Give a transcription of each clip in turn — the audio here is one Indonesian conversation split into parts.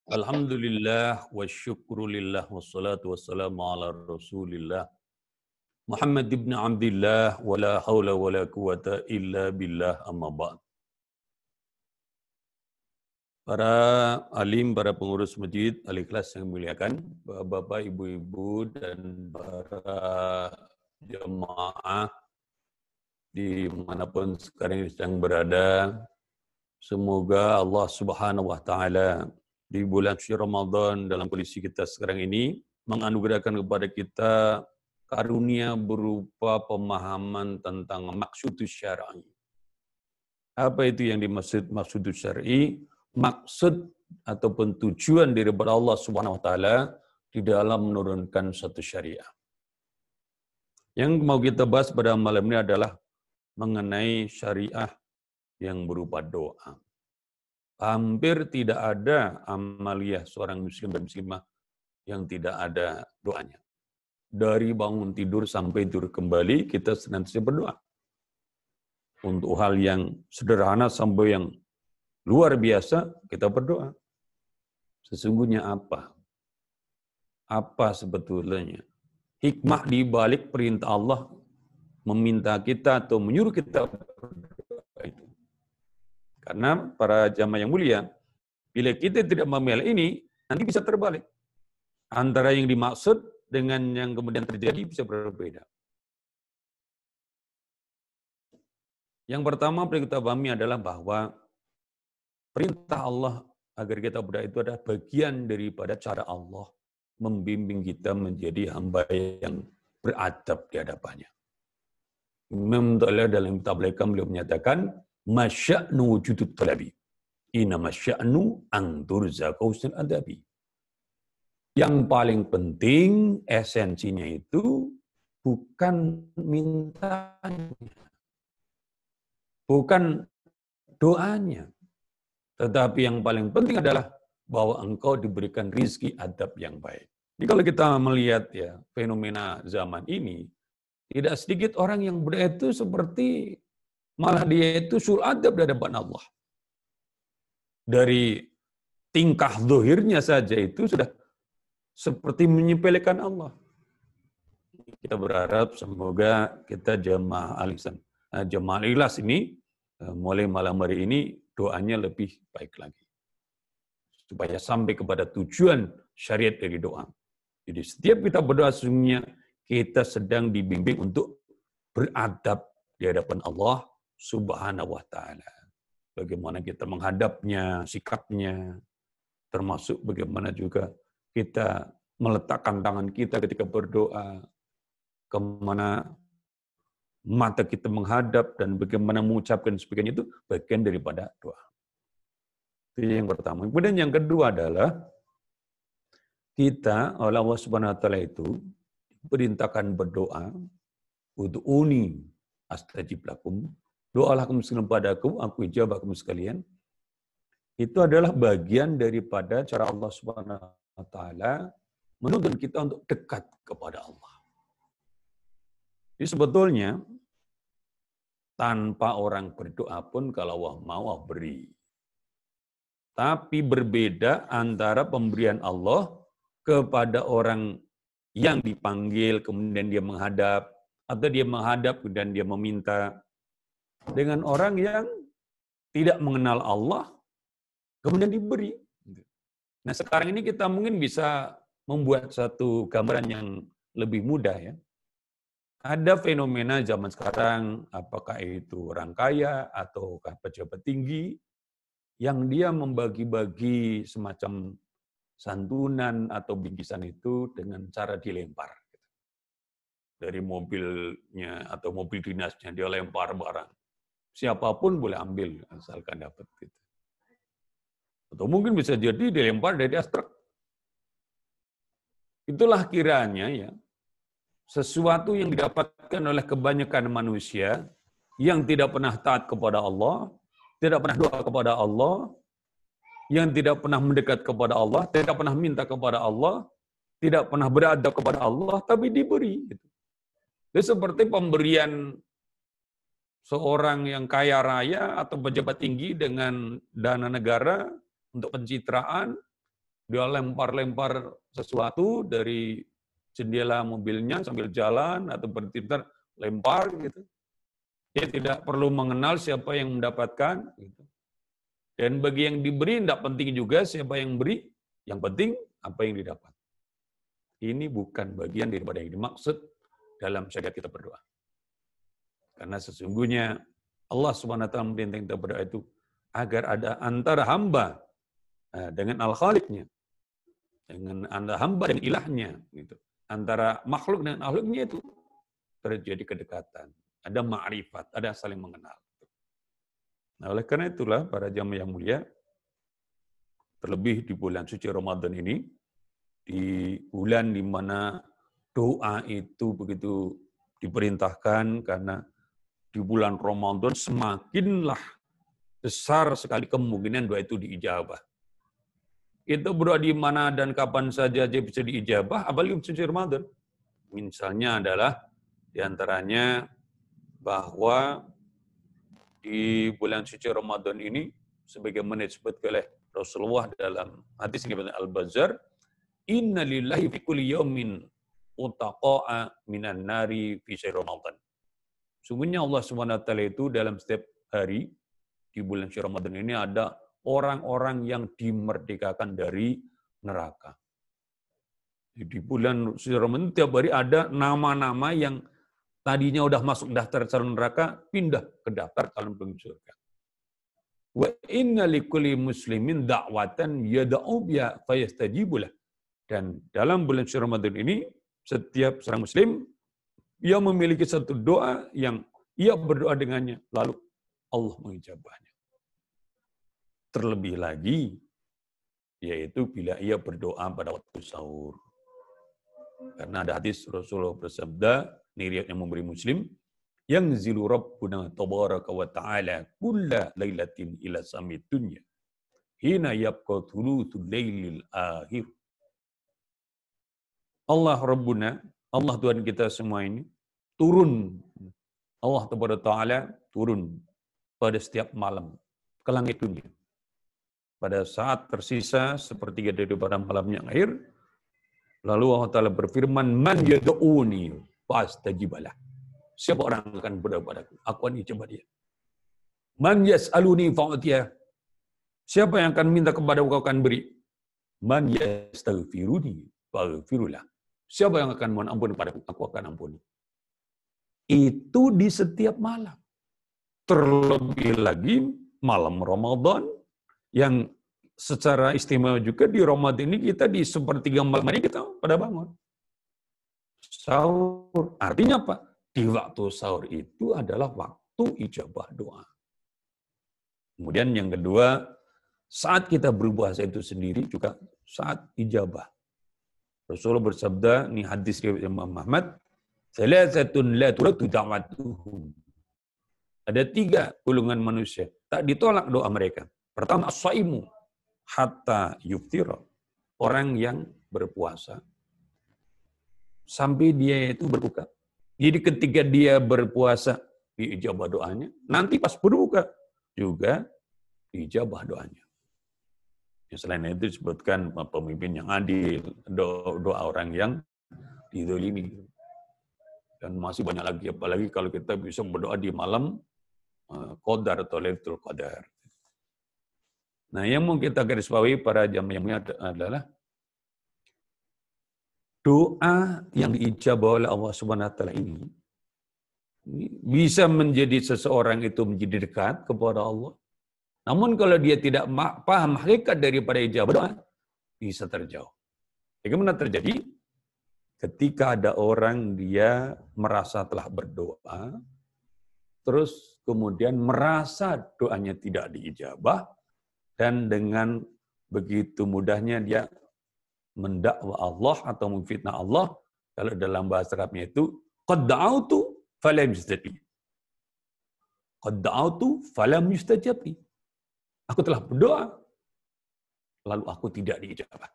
Alhamdulillah wa syukrulillah wassalatu wassalamu ala rasulillah Muhammad ibn Abdillah wa la hawla wa la quwata illa billah amma ba'd. Para alim, para pengurus masjid Al-Ikhlas yang muliakan, bapak, ibu-ibu dan para jemaah dimanapun sekarang ini sedang berada, semoga Allah Subhanahu wa Ta'ala di bulan suci Ramadan dalam kondisi kita sekarang ini menganugerahkan kepada kita karunia berupa pemahaman tentang maksudus syar'i. Apa itu yang dimaksud maksudus syar'i? Maksud ataupun tujuan daripada Allah Subhanahu wa Ta'ala di dalam menurunkan satu syariah. Yang mau kita bahas pada malam ini adalah mengenai syariah yang berupa doa. Hampir tidak ada amaliyah seorang muslim dan muslimah yang tidak ada doanya. Dari bangun tidur sampai tidur kembali, kita senantiasa berdoa. Untuk hal yang sederhana sampai yang luar biasa, kita berdoa. Sesungguhnya apa? Apa sebetulnya hikmah di balik perintah Allah meminta kita atau menyuruh kita berdoa itu? Karena para jamaah yang mulia, bila kita tidak memilih ini, nanti bisa terbalik. Antara yang dimaksud dengan yang kemudian terjadi bisa berbeda. Yang pertama perlu kita pahami adalah bahwa perintah Allah agar kita berdoa itu adalah bagian daripada cara Allah membimbing kita menjadi hamba yang beradab di hadapannya. Imam Ta'ala dalam kitab Al-Hikam beliau menyatakan, masya'nu wujudut talabi. Ina masya'nu anturza kausul adabi. Yang paling penting, esensinya itu bukan mintanya. Bukan doanya. Tetapi yang paling penting adalah bahwa engkau diberikan rizki adab yang baik. Jadi kalau kita melihat ya fenomena zaman ini, tidak sedikit orang yang berdoa itu seperti malah dia itu sul adab di hadapan Allah. Dari tingkah zahirnya saja itu sudah seperti menyepelekan Allah. Kita berharap semoga kita jemaah Al-Ikhlas ini mulai malam hari ini doanya lebih baik lagi. Supaya sampai kepada tujuan syariat dari doa. Jadi setiap kita berdoa sesungguhnya kita sedang dibimbing untuk beradab di hadapan Allah Subhanahu wa Ta'ala. Bagaimana kita menghadapnya, sikapnya, termasuk bagaimana juga kita meletakkan tangan kita ketika berdoa, kemana mata kita menghadap, dan bagaimana mengucapkan sebagainya itu bagian daripada doa. Itu yang pertama. Kemudian yang kedua adalah kita oleh Allah Subhanahu wa Ta'ala itu diperintahkan berdoa, ud'uni astajib lakum, doalah kamu sekalian padaku, aku ijabah kamu sekalian. Itu adalah bagian daripada cara Allah Subhanahu wa Ta'ala menuntun kita untuk dekat kepada Allah. Jadi sebetulnya tanpa orang berdoa pun kalau Allah mau Allah beri. Tapi berbeda antara pemberian Allah kepada orang yang dipanggil kemudian dia menghadap, atau dia menghadap dan dia meminta, dengan orang yang tidak mengenal Allah kemudian diberi. Nah sekarang ini kita mungkin bisa membuat satu gambaran yang lebih mudah ya. Ada fenomena zaman sekarang, apakah itu orang kaya ataukah pejabat tinggi, yang dia membagi-bagi semacam santunan atau bingkisan itu dengan cara dilempar. Dari mobilnya atau mobil dinasnya dia lempar barang. Siapapun boleh ambil asalkan dapat. Gitu. Atau mungkin bisa jadi dilempar dari atas truk. Itulah kiranya ya sesuatu yang didapatkan oleh kebanyakan manusia yang tidak pernah taat kepada Allah, tidak pernah doa kepada Allah, yang tidak pernah mendekat kepada Allah, tidak pernah minta kepada Allah, tidak pernah beradab kepada Allah, tapi diberi. Itu seperti pemberian seorang yang kaya raya atau pejabat tinggi dengan dana negara untuk pencitraan, Dia lempar-lempar sesuatu dari jendela mobilnya sambil jalan atau berhenti lempar gitu. Dia tidak perlu mengenal siapa yang mendapatkan gitu. Dan bagi yang diberi tidak penting juga siapa yang beri, yang penting apa yang didapat. Ini bukan bagian daripada yang dimaksud dalam syariat kita berdoa. Karena sesungguhnya Allah Subhanahu wa taala memerintah kita berdoa itu agar ada antara hamba dengan al-khaliqnya, dengan antara hamba dan ilahnya gitu. Antara makhluk dan makhluknya itu terjadi kedekatan, ada ma'rifat, ada saling mengenal. Nah, oleh karena itulah para jamaah yang mulia, terlebih di bulan suci Ramadan ini, di bulan di mana doa itu begitu diperintahkan, karena di bulan Ramadan semakinlah besar sekali kemungkinan doa itu diijabah. Itu berdoa di mana dan kapan saja bisa diijabah, apalagi suci Ramadan. Misalnya adalah diantaranya bahwa di bulan suci Ramadan ini, sebagaimana disebutkan oleh Rasulullah dalam hadis riwayat Al-Bazzar, inna lillahi fi kulli yaumin utaqa'a minan nari fi syahr Ramadan. Sungguhnya Allah SWT itu dalam setiap hari di bulan suci Ramadan ini ada orang-orang yang dimerdekakan dari neraka. Di bulan suci Ramadan tiap hari ada nama-nama yang tadinya udah masuk daftar calon neraka, pindah ke daftar calon penghuni surga. Wa inna likulli muslimin da'watan yad'u biha fayastajibu lah. Dan dalam bulan suci Ramadan ini, setiap seorang muslim, ia memiliki satu doa yang ia berdoa dengannya, lalu Allah mengijabahnya. Terlebih lagi, yaitu bila ia berdoa pada waktu sahur. Karena ada hadis Rasulullah bersabda, riwayat yang memberi Muslim, yang zilu Rabbuna tabaraka wa ta'ala kulla lailatin ila samit dunya hina yabqa thuluthul lailil akhir. Allah Rabbuna, Allah Tuhan kita semua ini turun, Allah tabaraka wa ta'ala turun pada setiap malam ke langit dunia. Pada saat tersisa sepertiga daripada malam yang akhir, lalu Allah Ta'ala berfirman, man yad'uni fastajibalah. Siapa orang akan berdoa padaku? Aku akan ijabah dia. Man yas'aluni fa'utiyah. Siapa yang akan minta kepada aku akan beri. Man yastaghfiruni faghfirulah. Siapa yang akan mohon ampun padaku? Aku akan ampuni. Itu di setiap malam. Terlebih lagi malam Ramadan yang secara istimewa juga di Ramadan ini kita di sepertiga malam ini kita pada bangun. Sahur. Artinya apa? Di waktu sahur itu adalah waktu ijabah doa. Kemudian yang kedua, saat kita berpuasa itu sendiri juga saat ijabah. Rasulullah bersabda, ini hadis riwayat Imam Ahmad, "Salasatun la turaddu da'watuhum." Ada 3 golongan manusia, tak ditolak doa mereka. Pertama, as-shaimu hatta yuftira. Orang yang berpuasa sampai dia itu berbuka. Jadi ketika dia berpuasa diijabah doanya, nanti pas berbuka juga diijabah doanya. Selain itu disebutkan pemimpin yang adil, doa orang yang dizalimi. Dan masih banyak lagi, apalagi kalau kita bisa berdoa di malam Qadar atau Lailatul Qadar. Nah, yang mau kita garis bawahi para jamaah adalah doa yang diijabah oleh Allah Subhanahu wa taala ini bisa menjadi seseorang itu menjadi dekat kepada Allah. Namun kalau dia tidak paham hakikat daripada ijabah doa, bisa terjauh. Bagaimana terjadi? Ketika ada orang dia merasa telah berdoa, terus kemudian merasa doanya tidak diijabah, dan dengan begitu mudahnya dia mendakwa Allah atau memfitnah Allah. Kalau dalam bahasa Arabnya itu, qad da'autu falam yustajab. Qad da'autu falam yustajab. Aku telah berdoa, lalu aku tidak diijabah.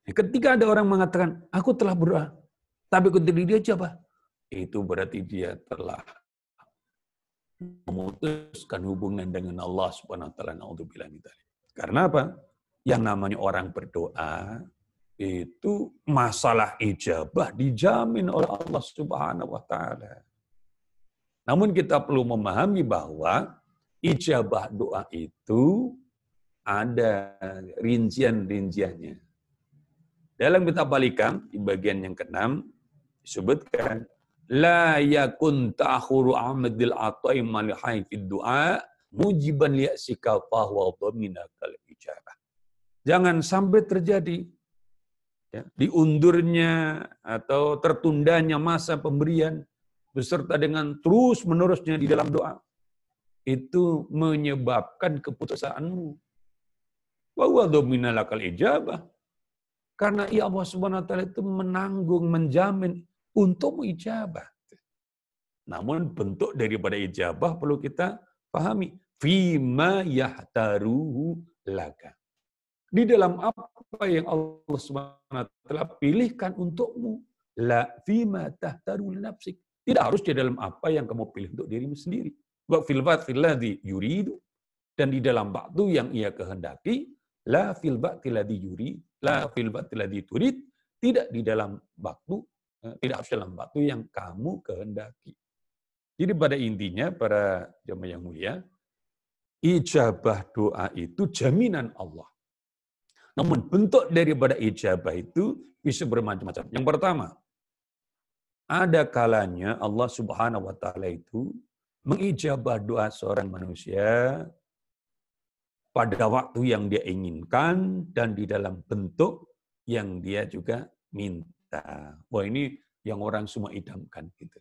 Ketika ada orang mengatakan, aku telah berdoa, tapi aku tidak diijabah, itu berarti dia telah memutuskan hubungan dengan Allah Subhanahu wa taala. Naudzubillah min dzalik. Karena apa? yang namanya orang berdoa, itu masalah ijabah dijamin oleh Allah Subhanahu wa taala. Namun kita perlu memahami bahwa ijabah doa itu ada rincian-rinciannya. Dalam kitab Balikam di bagian yang ke-6 disebutkan la yakun ta'khuru amadil ata'i malihai fid du'a mujiban li'sika fa huwa dhaminakal ijabah. Jangan sampai terjadi ya, diundurnya atau tertundanya masa pemberian beserta dengan terus-menerusnya di dalam doa. Itu menyebabkan keputusanmu. Wa huwa dhaminakal ijabah. Karena Allah Subhanahu wa taala itu menanggung, menjamin untuk ijabah. Namun bentuk daripada ijabah perlu kita pahami. Fima yahtaruhu laka. Di dalam apa yang Allah Subhanahu wa taala pilihkan untukmu. La fima tahtaru li nafsik. Tidak harus di dalam apa yang kamu pilih untuk dirimu sendiri. Wa fil batil ladzi yuridu. Dan di dalam waktu yang ia kehendaki, la fil batil ladzi yurid, la fil batil ladzi turid, tidak di dalam waktu, tidak harus dalam waktu yang kamu kehendaki. Jadi pada intinya para jemaah yang mulia, ijabah doa itu jaminan Allah. Namun bentuk daripada ijabah itu bisa bermacam-macam. Yang pertama, ada kalanya Allah Subhanahu wa taala itu mengijabah doa seorang manusia pada waktu yang dia inginkan dan di dalam bentuk yang dia juga minta. Wah, ini yang orang semua idamkan gitu.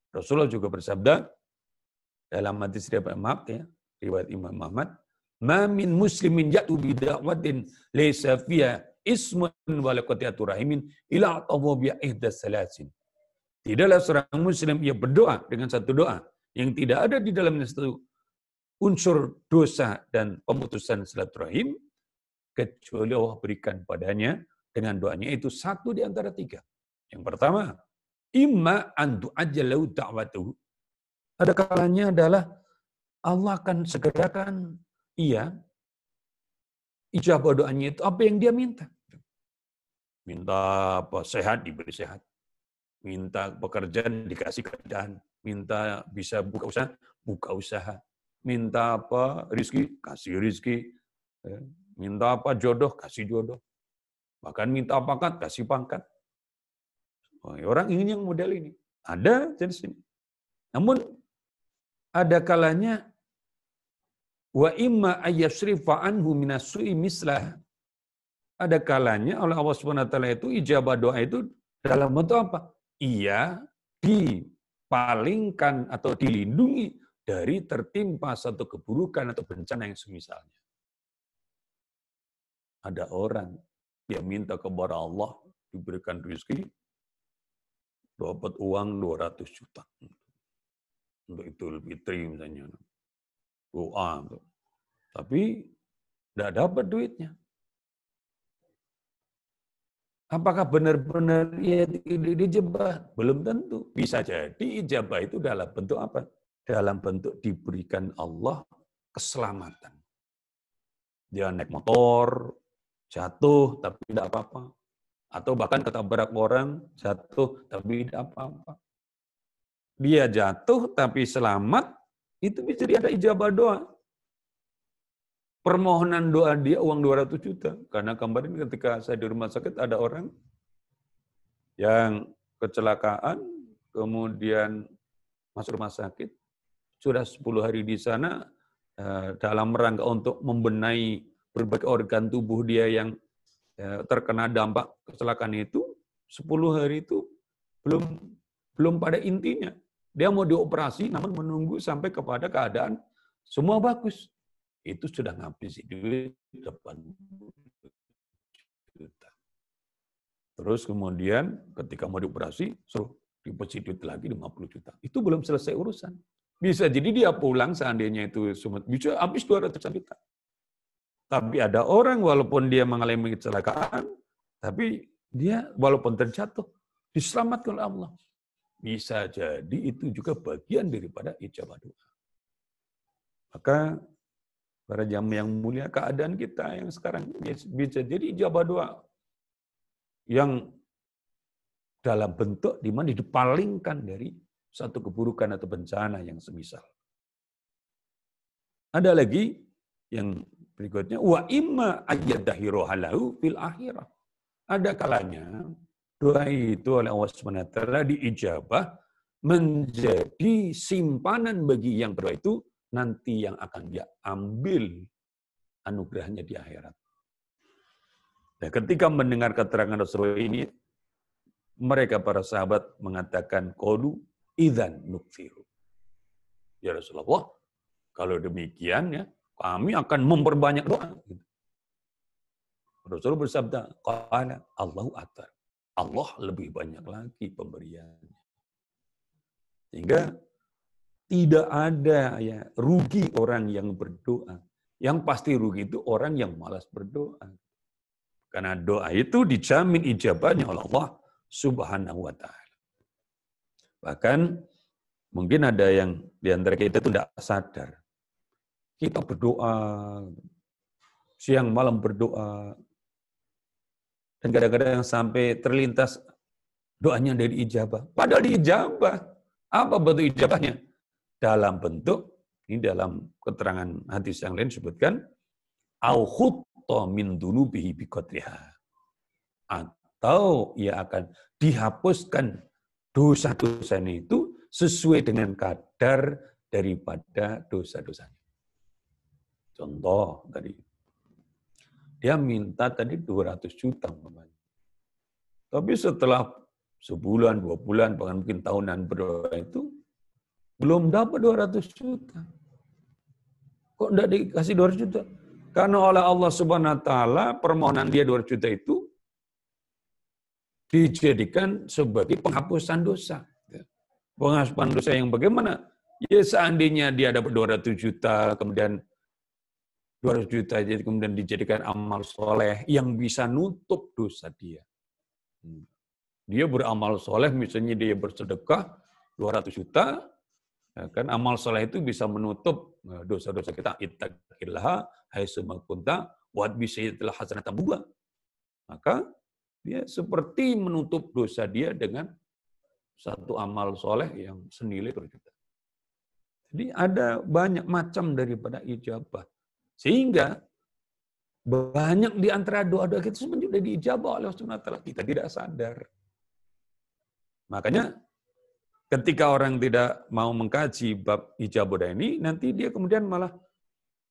Rasulullah juga bersabda dalam hadis riwayat Imam Ahmad, "Ma min muslimin ya'tu bi da'watin laysa fiha ismun wa laqati'atu rahimin ila atawu bi ihdas salasin." Tidaklah seorang muslim ia berdoa dengan satu doa yang tidak ada di dalamnya satu unsur dosa dan pemutusan silaturahim, kecuali Allah berikan padanya dengan doanya itu satu di antara tiga. Yang pertama, imma an tu'ajjalu da'watuhu. Ada kalanya adalah Allah akan segerakan ijabah doanya itu apa yang dia minta. Minta apa? Sehat diberi sehat. Minta pekerjaan dikasih kerjaan. Minta bisa buka usaha. Minta apa? Rizki, kasih rizki. Minta apa? Jodoh, kasih jodoh. Bahkan minta pangkat, kasih pangkat. Orang ingin yang model ini. Ada jenis ini. Namun ada kalanya wa imma ayyasrifa anhu minasui mislah. Ada kalanya oleh Allah Subhanahu wa taala itu ijabah doa itu dalam bentuk apa? Ia dipalingkan atau dilindungi dari tertimpa satu keburukan atau bencana yang semisalnya. Ada orang yang minta kepada Allah diberikan rezeki, dapat uang 200 juta. Untuk Idul Fitri misalnya. Doa. Tapi tidak dapat duitnya. Apakah benar-benar ia dijebak? Belum tentu. Bisa jadi ijabah itu dalam bentuk apa? Dalam bentuk diberikan Allah keselamatan. Dia naik motor, jatuh tapi tidak apa-apa. Atau bahkan ketabrak orang, jatuh tapi tidak apa-apa. Dia jatuh tapi selamat, itu bisa ada ijabah doa. Permohonan doa dia uang 200 juta. Karena kemarin ketika saya di rumah sakit ada orang yang kecelakaan, kemudian masuk rumah sakit, sudah 10 hari di sana, dalam rangka untuk membenahi berbagai organ tubuh dia yang terkena dampak kecelakaan itu, 10 hari itu belum pada intinya. Dia mau dioperasi, namun menunggu sampai kepada keadaan semua bagus. Itu sudah ngabis duit 80 juta. Terus kemudian ketika mau dioperasi, suruh deposit duit lagi 50 juta. Itu belum selesai urusan. Bisa jadi dia pulang seandainya itu bisa habis 200 juta. Tapi ada orang walaupun dia mengalami kecelakaan, tapi dia walaupun terjatuh, diselamatkan oleh Allah. Bisa jadi itu juga bagian daripada ijabah doa. Maka Para jamaah yang mulia, keadaan kita yang sekarang bisa jadi ijabah doa yang dalam bentuk di mana dipalingkan dari satu keburukan atau bencana yang semisal. Ada lagi yang berikutnya, wa imma ayyadahiru halahu fil akhirah. Ada kalanya doa itu oleh Allah SWT diijabah menjadi simpanan bagi yang berdoa itu nanti yang akan dia ambil anugerahnya di akhirat. Nah, ketika mendengar keterangan Rasulullah ini, mereka para sahabat mengatakan qalu idzan nukfiru. Ya Rasulullah, kalau demikian ya, kami akan memperbanyak doa. Rasulullah bersabda, qala Allahu akbar. Allah lebih banyak lagi pemberiannya. Sehingga tidak ada ya rugi orang yang berdoa. Yang pasti rugi itu orang yang malas berdoa. Karena doa itu dijamin ijabahnya oleh Allah Subhanahu wa ta'ala. Bahkan mungkin ada yang di antara kita itu tidak sadar. Kita berdoa, siang malam berdoa, dan kadang-kadang sampai terlintas doanya dari ijabah. Padahal diijabah. Apa bentuk ijabahnya? Dalam bentuk, ini dalam keterangan hadis yang lain disebutkan, au khutta min dunubihi biqadriha. Atau ia akan dihapuskan dosa-dosanya itu sesuai dengan kadar daripada dosa-dosanya. Contoh tadi, dia minta tadi 200 juta. Tapi setelah sebulan, 2 bulan, bahkan mungkin tahunan berdoa itu, belum dapat 200 juta. Kok enggak dikasih 200 juta? Karena oleh Allah Subhanahu wa taala permohonan dia 200 juta itu dijadikan sebagai penghapusan dosa. Penghapusan dosa yang bagaimana? Ya seandainya dia dapat 200 juta, kemudian 200 juta jadi kemudian dijadikan amal soleh yang bisa nutup dosa dia. Dia beramal soleh, misalnya dia bersedekah 200 juta, ya kan amal soleh itu bisa menutup dosa-dosa kita. Ittaqillaha haitsu ma kunta wa bisayyi'atil hasanatan bu'a. Maka dia seperti menutup dosa dia dengan satu amal soleh yang senilai 2 juta. Jadi ada banyak macam daripada ijabah. Sehingga banyak di antara doa-doa kita sebenarnya sudah diijabah oleh Allah Subhanahu wa taala. Kita tidak sadar. Makanya ketika orang tidak mau mengkaji bab ijabah ini, nanti dia kemudian malah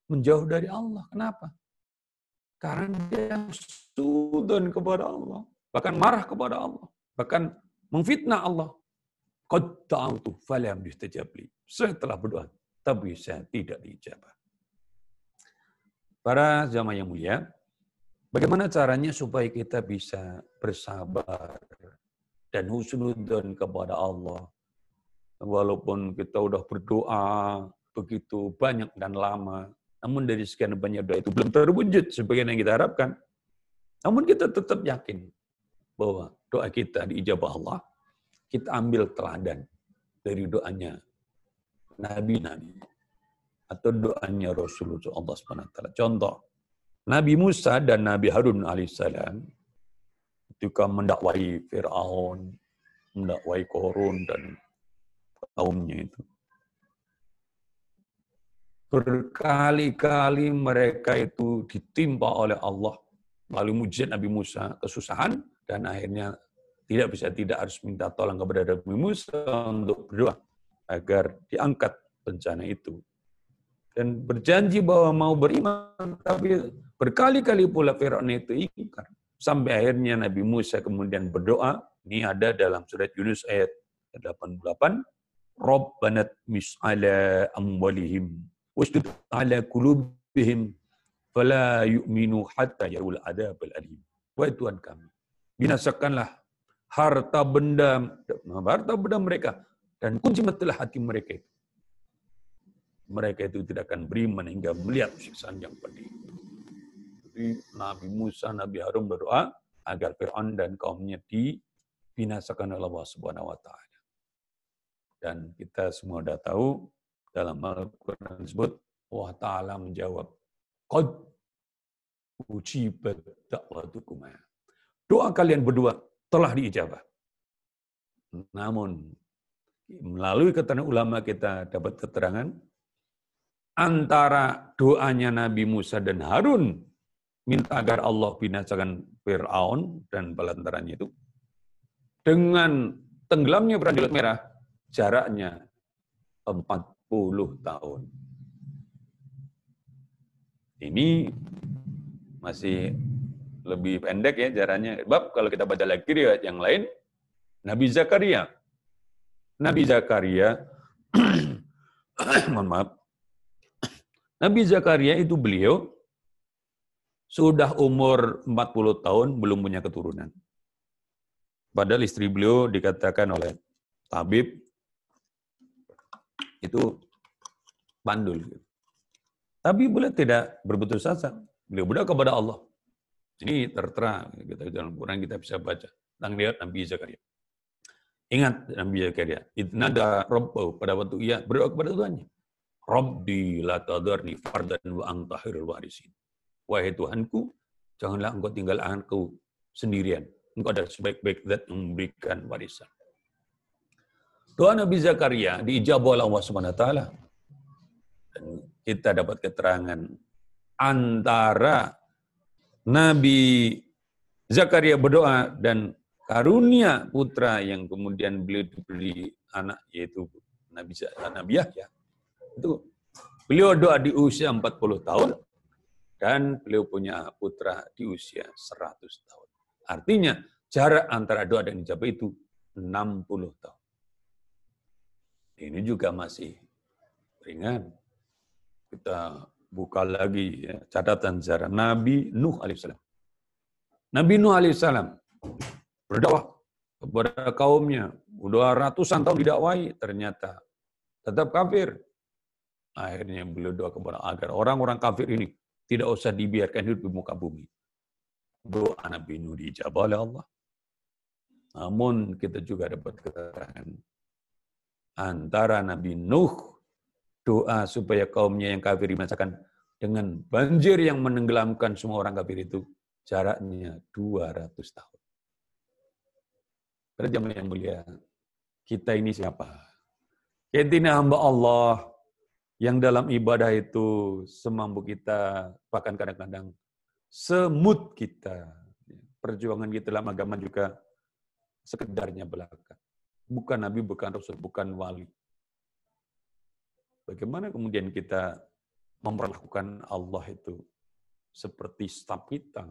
menjauh dari Allah. Kenapa? Karena dia sudon kepada Allah, bahkan marah kepada Allah, bahkan memfitnah Allah. Qad ta'awtu falam yustajab li. Saya telah berdoa, tapi saya tidak diijabah. Para jamaah yang mulia, bagaimana caranya supaya kita bisa bersabar dan husnudzon kepada Allah? Walaupun kita udah berdoa begitu banyak dan lama, namun dari sekian banyak doa itu belum terwujud sebagaimana yang kita harapkan. Namun kita tetap yakin bahwa doa kita diijabah Allah. Kita ambil teladan dari doanya nabi-nabi atau doanya Rasulullah Allah SWT. Contoh, Nabi Musa dan Nabi Harun alaihissalam ketika mendakwai Fir'aun, mendakwai Qarun dan kaumnya itu. Berkali-kali mereka itu ditimpa oleh Allah melalui mujizat Nabi Musa, kesusahan, dan akhirnya tidak harus minta tolong kepada Nabi Musa untuk berdoa agar diangkat bencana itu. Dan berjanji bahwa mau beriman, tapi berkali-kali pula Fir'aun itu ingkar. Sampai akhirnya Nabi Musa kemudian berdoa, ini ada dalam surat Yunus ayat 88, Rabbana tmis ala amwalihim wasdud ala qulubihim fala yu'minu hatta yarul adzabal alim. Wahai Tuhan kami, binasakanlah harta benda mereka dan kunci matilah hati mereka itu. Mereka itu tidak akan beriman hingga melihat siksaan yang pedih. Jadi Nabi Musa, Nabi Harun berdoa agar Fir'aun dan kaumnya dibinasakan oleh Allah Subhanahu wa taala. Dan kita semua sudah tahu dalam Al-Quran disebut Allah Ta'ala menjawab qad ujibat da'watukuma. Doa kalian berdua telah diijabah. Namun melalui keterangan ulama kita dapat keterangan antara doanya Nabi Musa dan Harun minta agar Allah binasakan Fir'aun dan balantarannya itu dengan tenggelamnya perang di Laut Merah jaraknya 40 tahun. Ini masih lebih pendek ya jaraknya. Sebab kalau kita baca lagi riwayat yang lain, Nabi Zakaria, mohon maaf, Nabi Zakaria itu beliau sudah umur 40 tahun belum punya keturunan. Padahal istri beliau dikatakan oleh tabib itu pandul. Tapi beliau tidak berputus asa. Beliau berdoa kepada Allah. Ini tertera kita dalam Quran kita bisa baca tentang dia Nabi Zakaria. Ingat Nabi Zakaria, idnada rabbahu, pada waktu ia berdoa kepada Tuhannya. Rabbi la tadarni fardan wa anta khairul warisin. Wahai Tuhanku, janganlah engkau tinggalkan aku sendirian. Engkau adalah sebaik-baik zat yang memberikan warisan. Doa Nabi Zakaria diijabah oleh Allah Subhanahu wa taala. Dan kita dapat keterangan antara Nabi Zakaria berdoa dan karunia putra yang kemudian beliau diberi anak yaitu Nabi Yahya. Itu beliau doa di usia 40 tahun dan beliau punya putra di usia 100 tahun. Artinya jarak antara doa dan ijabah itu 60 tahun. Ini juga masih ringan. Kita buka lagi ya, catatan sejarah Nabi Nuh alaihissalam. Nabi Nuh alaihissalam berdakwah kepada kaumnya, udah ratusan tahun didakwai, ternyata tetap kafir. Akhirnya beliau doa kepada agar orang-orang kafir ini tidak usah dibiarkan hidup di muka bumi. Doa Nabi Nuh diijabah oleh Allah. Namun kita juga dapat keterangan antara Nabi Nuh doa supaya kaumnya yang kafir dimasakan dengan banjir yang menenggelamkan semua orang kafir itu jaraknya 200 tahun. Para jamaah yang mulia, kita ini siapa? Kita ini hamba Allah yang dalam ibadah itu semampu kita, bahkan kadang-kadang semut kita. Perjuangan kita dalam agama juga sekedarnya belaka. Bukan Nabi, bukan Rasul, bukan Wali. Bagaimana kemudian kita memperlakukan Allah itu seperti staf kita.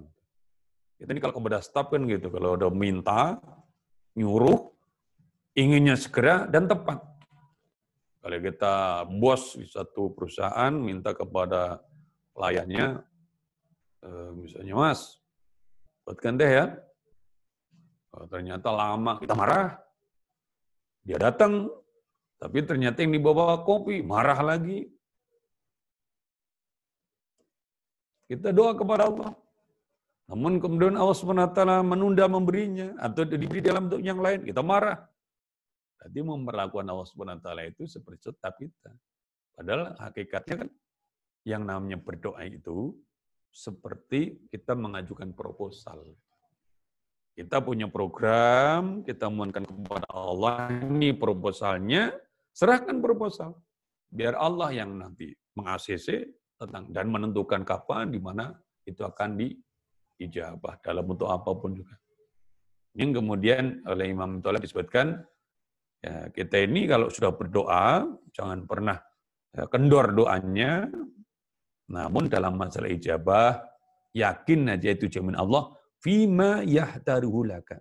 Kita ini kalau kepada staf kan gitu, kalau udah minta, nyuruh, inginnya segera dan tepat. Kalau kita bos di satu perusahaan minta kepada pelayannya, misalnya Mas, buatkan teh ya. Kalau ternyata lama, kita marah. Dia datang, tapi ternyata yang dibawa kopi, marah lagi. Kita doa kepada Allah. Namun kemudian Allah SWT menunda memberinya, atau diberi dalam bentuk yang lain, kita marah. Jadi memperlakukan Allah SWT itu seperti staf kita. Padahal hakikatnya kan yang namanya berdoa itu seperti kita mengajukan proposal. Kita punya program, kita mohonkan kepada Allah, ini proposalnya, serahkan proposal. Biar Allah yang nanti meng-ACC tentang dan menentukan kapan, di mana itu akan diijabah dalam bentuk apapun juga. Yang kemudian oleh Imam Tolak disebutkan, ya, kita ini kalau sudah berdoa, jangan pernah kendor doanya, namun dalam masalah ijabah, yakin aja itu jamin Allah, fima yahtaruhu laka.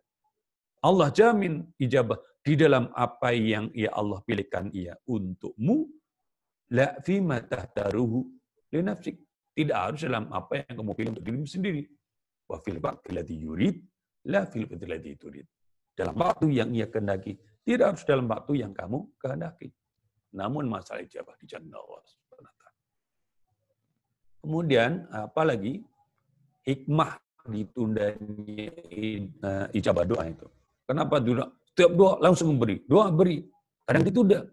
Allah jamin ijabah di dalam apa yang ya Allah pilihkan ia untukmu, la fima tahtaruhu li nafsik. Tidak harus dalam apa yang kamu pilih untuk dirimu sendiri. Wa fil waqti alladhi yurid, la fil waqti alladhi turid. Dalam waktu yang ia kehendaki, tidak harus dalam waktu yang kamu kehendaki. Namun masalah ijabah di jalan Allah. Kemudian apalagi hikmah ditundanya ijabah doa itu. Kenapa setiap doa langsung memberi? Doa beri. Kadang ditunda.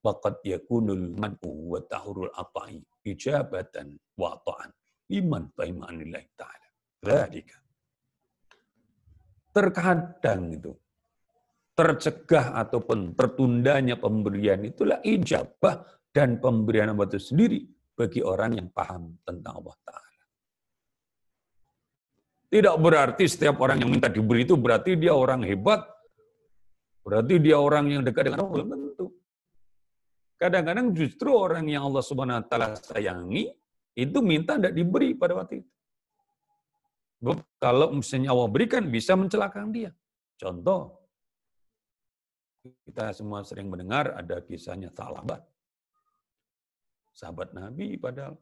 Waqad yakunul man'u wa tahurul ata'i ijabatan wa ta'an. Iman ta'imanillahi ta'ala. Dzalika. Terkadang itu tercegah ataupun tertundanya pemberian itulah ijabah dan pemberian Allah itu sendiri bagi orang yang paham tentang Allah Ta'ala. Tidak berarti setiap orang yang minta diberi itu berarti dia orang hebat, berarti dia orang yang dekat dengan Allah, belum tentu. Kadang-kadang justru orang yang Allah Subhanahu wa taala sayangi itu minta tidak diberi pada waktu itu. Kalau misalnya Allah berikan bisa mencelakakan dia. Contoh, kita semua sering mendengar ada kisahnya Tha'labah. Sahabat Nabi padahal.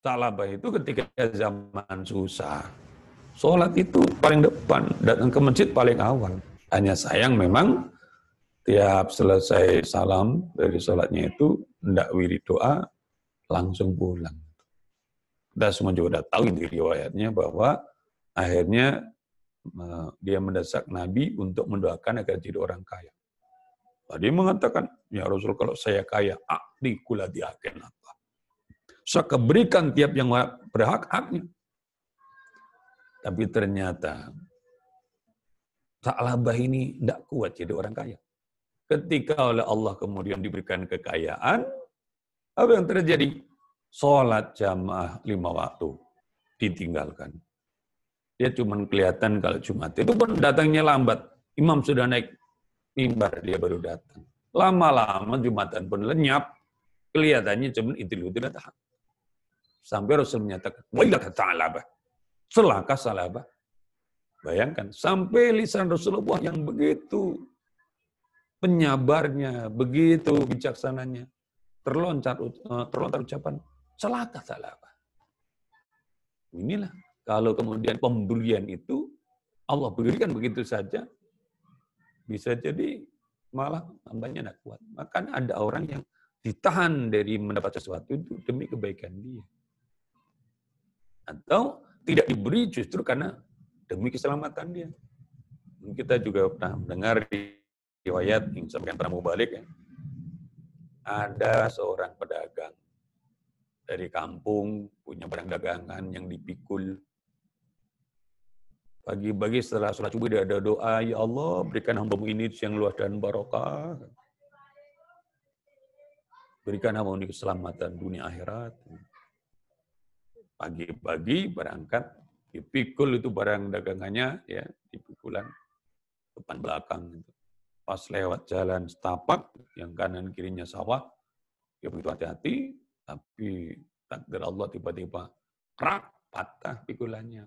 Tha'labah itu ketika zaman susah, sholat itu paling depan, datang ke masjid paling awal. Hanya sayang memang tiap selesai salam dari sholatnya itu, hendak wirid doa, langsung pulang. Kita semua juga sudah tahu di riwayatnya bahwa akhirnya dia mendesak Nabi untuk mendoakan agar jadi orang kaya. Tadi mengatakan, ya Rasul kalau saya kaya, akdi kula diaken apa. Saya berikan tiap yang berhak haknya. Tapi ternyata Tha'labah ini tidak kuat jadi orang kaya. Ketika oleh Allah kemudian diberikan kekayaan, apa yang terjadi? Sholat jamaah 5 waktu ditinggalkan. Dia cuma kelihatan kalau Jumat. Itu pun datangnya lambat. Imam sudah naik mimbar, dia baru datang. Lama-lama Jumatan pun lenyap. Kelihatannya cuma itu tidak tahan. Sampai Rasul menyatakan, wailaka Tha'labah. Celaka Tha'labah. Bayangkan, sampai lisan Rasulullah yang begitu penyabarnya, begitu bijaksananya, terlontar ucapan, celaka Tha'labah. Inilah, kalau kemudian pemberian itu, Allah berikan begitu saja, bisa jadi malah hambanya tidak kuat. Maka ada orang yang ditahan dari mendapat sesuatu itu demi kebaikan dia. Atau tidak diberi justru karena demi keselamatan dia. Kita juga pernah mendengar di riwayat yang disampaikan para mubalik ya. Ada seorang pedagang dari kampung punya barang dagangan yang dipikul. Pagi-pagi setelah sholat subuh dia ada doa, ya Allah berikan hamba-Mu ini yang luas dan barokah. Berikan hamba-Mu ini keselamatan dunia akhirat. Pagi-pagi berangkat, dipikul itu barang dagangannya, ya dipikulan depan belakang. Pas lewat jalan setapak, yang kanan kirinya sawah, dia begitu hati-hati, tapi takdir Allah tiba-tiba patah pikulannya.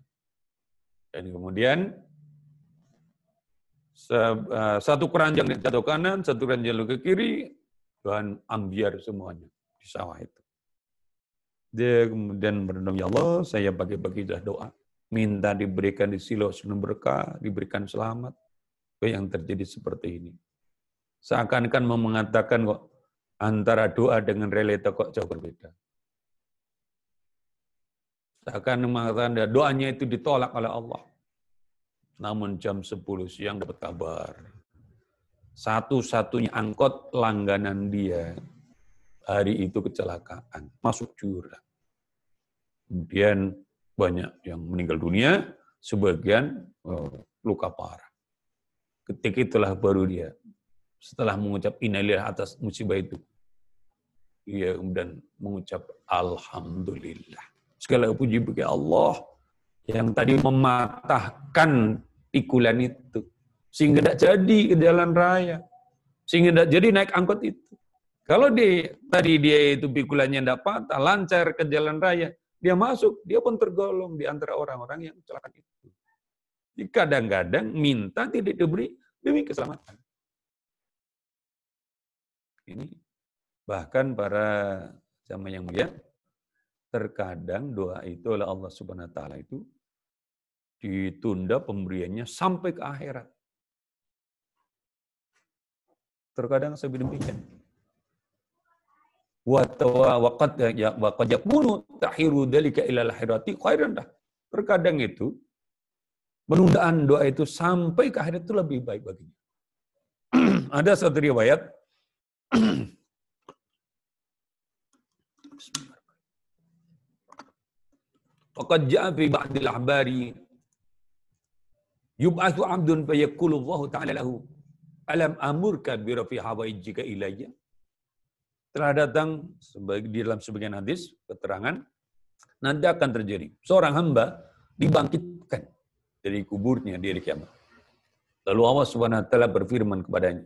Dan kemudian satu keranjang jatuh kanan, satu keranjang ke kiri, dan ambiar semuanya di sawah itu. Dia kemudian berdoa, ya Allah, saya pagi-pagi sudah doa, minta diberikan di silo sebelum berkah, diberikan selamat. Yang terjadi seperti ini. Seakan-akan mau mengatakan kok antara doa dengan realita kok jauh berbeda. Seakan mengatakan doanya itu ditolak oleh Allah. Namun jam 10 siang dapat kabar. Satu-satunya angkot langganan dia hari itu kecelakaan, masuk jurang. Kemudian banyak yang meninggal dunia, sebagian luka parah. Ketika itulah baru dia, setelah mengucap innalillahi atas musibah itu, dia kemudian mengucap alhamdulillah. Segala puji bagi Allah yang tadi mematahkan pikulan itu, sehingga tidak jadi ke jalan raya, sehingga tidak jadi naik angkot itu. Kalau tadi dia itu pikulannya tidak patah, lancar ke jalan raya, dia masuk, dia pun tergolong di antara orang-orang yang kecelakaan itu. Kadang-kadang minta tidak diberi demi keselamatan. Ini bahkan para jamaah yang mulia, terkadang doa itu oleh Allah Subhanahu wa taala itu ditunda pemberiannya sampai ke akhirat. Terkadang seperti demikian. Wa qad yakunu tahiru dzalika ila al-akhirati khairan dah. Terkadang itu penundaan doa itu sampai ke akhirat itu lebih baik baginya. Ada satu riwayat Faqad ja'a fi ba'dil ahbari yub'atsu 'abdun fa yaqulu Allah ta'ala lahu alam amurka bi rafi hawaijika ilayya. Telah datang di dalam sebagian hadis keterangan nanti akan terjadi seorang hamba dibangkitkan dari kuburnya di hari kiamat. Lalu Allah Subhanahu wa taala berfirman kepadanya,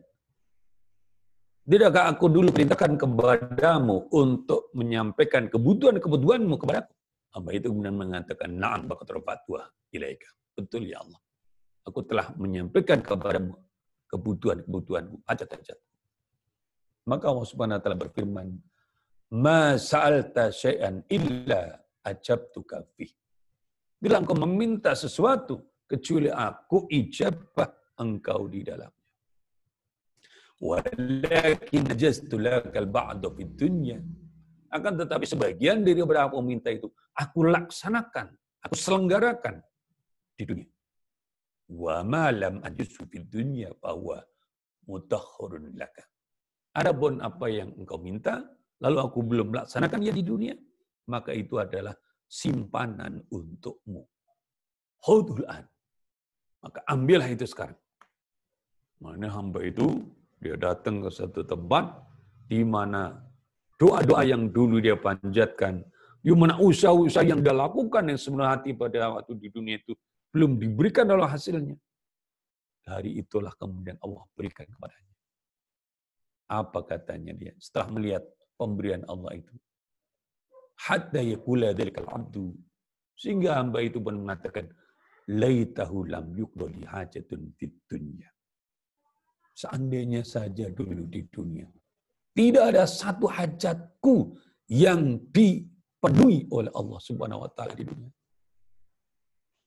tidakkah aku dulu perintahkan kepadamu untuk menyampaikan kebutuhan-kebutuhanmu kepadaku? Hamba itu kemudian mengatakan, na'am baqad rafatwa ilaika. Betul ya Allah. Aku telah menyampaikan kepadamu kebutuhan-kebutuhanku, hajat-hajat. Maka Allah Subhanahu wa taala berfirman, ma sa'alta syai'an illa ajabtuka fi. Bila engkau meminta sesuatu kecuali aku ijabah engkau di dalamnya. Walakin ajaztu lakal ba'da fid dunya. Akan tetapi sebagian daripada apa yang minta itu aku laksanakan, aku selenggarakan di dunia. Wa ma lam ajuzhu fid dunya fa huwa mutakhkhirun laka. Adapun apa yang engkau minta lalu aku belum laksanakan ya di dunia, maka itu adalah simpanan untukmu. Khudhul an. Maka ambillah itu sekarang. Mana hamba itu dia datang ke satu tempat di mana doa-doa yang dulu dia panjatkan, di mana usaha-usaha yang dia lakukan yang sebenarnya hati pada waktu di dunia itu belum diberikan oleh hasilnya. Dari itulah kemudian Allah berikan kepadanya. Apa katanya dia setelah melihat pemberian Allah itu? Hatta yaqula dzalikal 'abdu, sehingga hamba itu pun mengatakan, laitahu lam yuqdi hajatun fid dunya. Seandainya saja dulu di dunia tidak ada satu hajatku yang dipenuhi oleh Allah Subhanahu wa taala di dunia.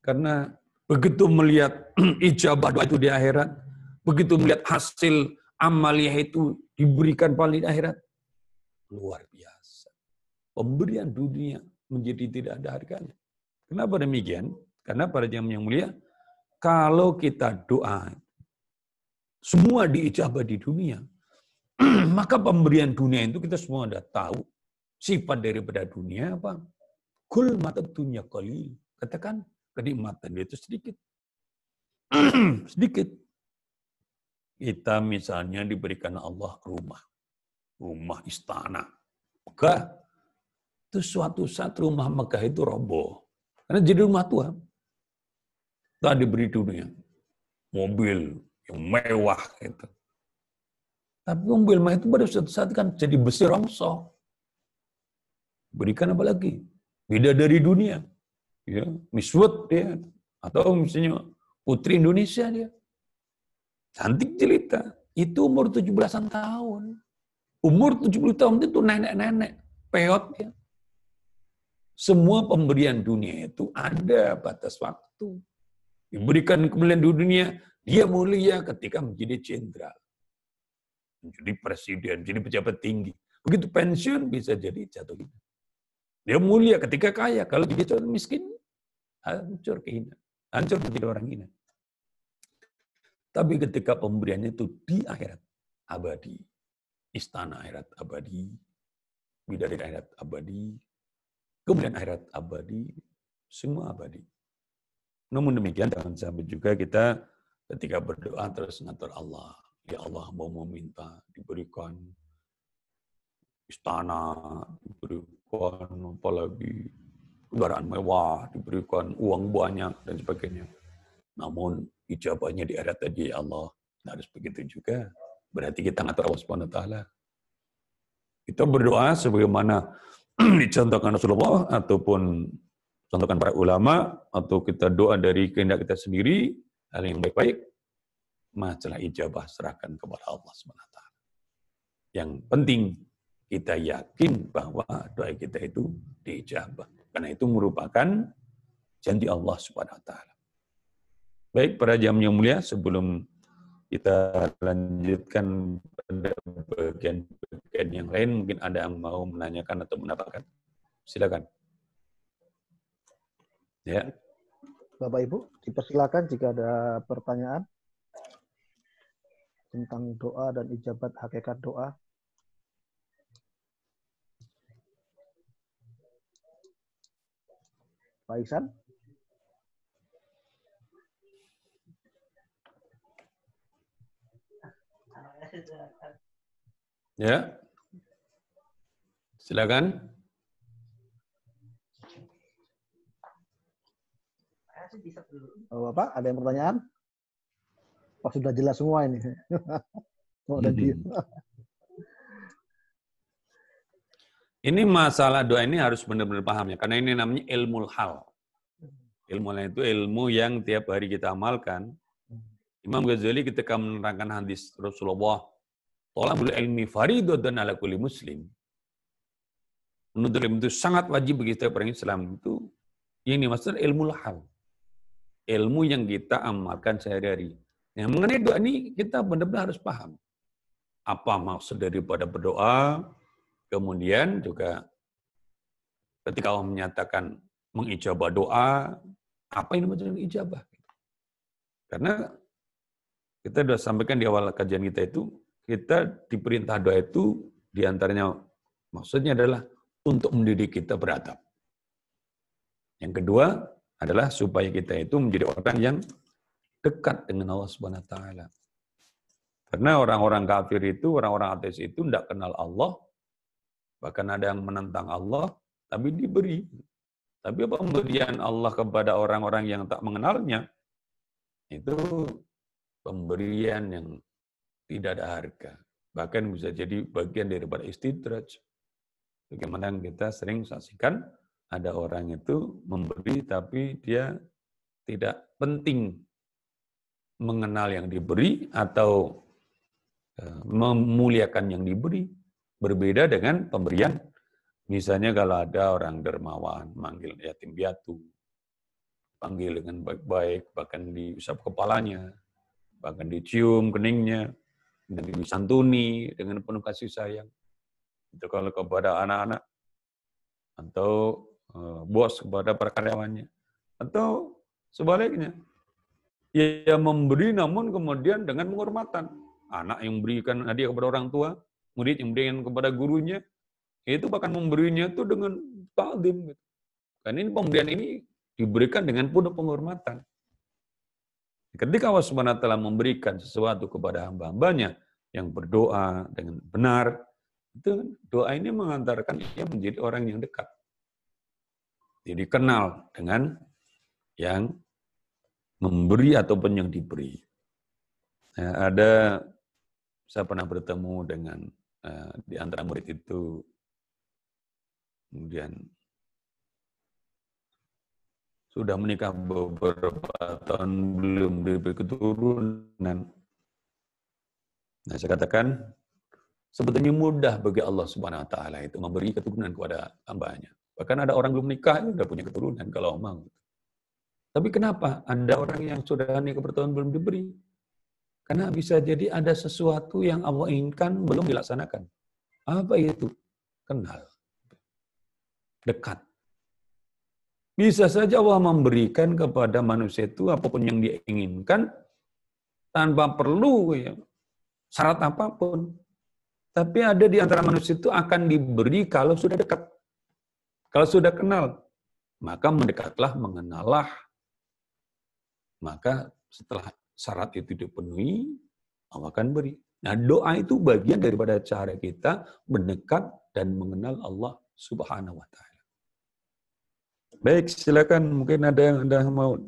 Karena begitu melihat ijabah doa itu di akhirat, begitu melihat hasil amaliyah itu diberikan paling di akhirat, luar biasa. Pemberian dunia menjadi tidak ada harganya. Kenapa demikian? Karena pada jam yang mulia, kalau kita doa, semua diijabah di dunia, maka pemberian dunia itu kita semua sudah tahu. Sifat daripada dunia apa? Kul mata dunia qalil. Katakan, kenikmatan dia itu sedikit. Sedikit. Kita misalnya diberikan Allah rumah. Rumah istana. Megah. Itu suatu saat rumah megah itu roboh. Karena jadi rumah Tuhan. Kita diberi dunia. Mobil yang mewah itu. Tapi mobil mewah itu pada suatu saat kan jadi besi rongsok. Berikan apa lagi? Beda dari dunia. Ya, Miswat dia. Atau misalnya Putri Indonesia dia. Cantik jelita. Itu umur 17-an tahun. Umur 70 tahun itu nenek-nenek. Peot dia. Semua pemberian dunia itu ada batas waktu. Diberikan kemuliaan di dunia, dia mulia ketika menjadi jenderal. Menjadi presiden, jadi pejabat tinggi. Begitu pensiun bisa jadi jatuh hina. Dia mulia ketika kaya. Kalau jadi orang miskin, hancur kehinaan. Hancur menjadi orang hina. Tapi ketika pemberiannya itu di akhirat abadi. Istana akhirat abadi. Bidadari akhirat abadi. Kemudian akhirat abadi. Semua abadi. Namun demikian, jangan sampai juga kita ketika berdoa terus ngatur Allah. Ya Allah mau meminta diberikan istana, diberikan apalagi kendaraan mewah, diberikan uang banyak dan sebagainya. Namun ijabahnya di akhirat tadi ya Allah. Nah, harus begitu juga. Berarti kita ngatur Allah Subhanahu wa taala. Kita berdoa sebagaimana dicontohkan Rasulullah ataupun contohkan para ulama, atau kita doa dari kehendak kita sendiri, hal yang baik-baik, masalah ijabah serahkan kepada Allah SWT. Yang penting, kita yakin bahwa doa kita itu diijabah. Karena itu merupakan janji Allah SWT. Baik, para jam yang mulia, sebelum kita lanjutkan pada bagian-bagian yang lain, mungkin ada yang mau menanyakan atau mendapatkan. Silakan. Ya. Bapak Ibu, dipersilakan jika ada pertanyaan tentang doa dan ijabat hakikat doa. Pak Iksan. Ya, silakan. Bapak, ada yang pertanyaan? Oh, sudah jelas semua ini. Oh, dan dia. Ini masalah doa ini harus benar-benar paham ya, karena ini namanya ilmu hal. Ilmu hal itu ilmu yang tiap hari kita amalkan. Imam Ghazali ketika menerangkan hadis Rasulullah, "Thalabul ilmi fariidhatun 'ala kulli muslim." Menuntut ilmu itu sangat wajib bagi setiap orang Islam. Itu ini maksudnya ilmu hal. Ilmu yang kita amalkan sehari-hari. Yang mengenai doa ini kita benar-benar harus paham. Apa maksud daripada berdoa, kemudian juga ketika Allah menyatakan mengijabah doa, apa ini maksudnya ijabah? Karena kita sudah sampaikan di awal kajian kita itu, kita diperintah doa itu diantaranya maksudnya adalah untuk mendidik kita beradab. Yang kedua adalah supaya kita itu menjadi orang yang dekat dengan Allah Subhanahu wa taala. Karena orang-orang kafir itu, orang-orang ateis itu tidak kenal Allah, bahkan ada yang menentang Allah, tapi diberi. Tapi pemberian Allah kepada orang-orang yang tak mengenalnya, itu pemberian yang tidak ada harga. Bahkan bisa jadi bagian daripada istidraj. Bagaimana kita sering saksikan, ada orang itu memberi tapi dia tidak penting mengenal yang diberi atau memuliakan yang diberi. Berbeda dengan pemberian. Misalnya kalau ada orang dermawan, manggil yatim piatu, panggil dengan baik-baik, bahkan diusap kepalanya, bahkan dicium keningnya, dan disantuni dengan penuh kasih sayang. Itu kalau kepada anak-anak, atau bos kepada para karyawannya. Atau sebaliknya, ia memberi namun kemudian dengan penghormatan. Anak yang memberikan hadiah kepada orang tua, murid yang memberikan kepada gurunya, itu bahkan memberinya itu dengan ta'zim. Karena ini pemberian ini diberikan dengan penuh penghormatan. Ketika Allah Subhanahu wa taala memberikan sesuatu kepada hamba-hambanya yang berdoa dengan benar, itu doa ini mengantarkan dia menjadi orang yang dekat. Jadi kenal dengan yang memberi ataupun yang diberi. Nah, saya pernah bertemu dengan di antara murid itu, kemudian sudah menikah beberapa tahun belum diberi keturunan. Nah, saya katakan sebetulnya mudah bagi Allah Subhanahu wa taala itu memberi keturunan kepada hambanya. Bahkan ada orang belum nikah itu sudah punya keturunan kalau mau. Tapi kenapa ada orang yang sudah nikah bertahun belum diberi? Karena bisa jadi ada sesuatu yang Allah inginkan belum dilaksanakan. Apa itu? Kenal. Dekat. Bisa saja Allah memberikan kepada manusia itu apapun yang dia inginkan tanpa perlu syarat apapun. Tapi ada di antara manusia itu akan diberi kalau sudah dekat. Kalau sudah kenal, maka mendekatlah, mengenallah. Maka setelah syarat itu dipenuhi, Allah akan beri. Nah, doa itu bagian daripada cara kita mendekat dan mengenal Allah Subhanahu wa taala. Baik, silakan. Mungkin ada yang mau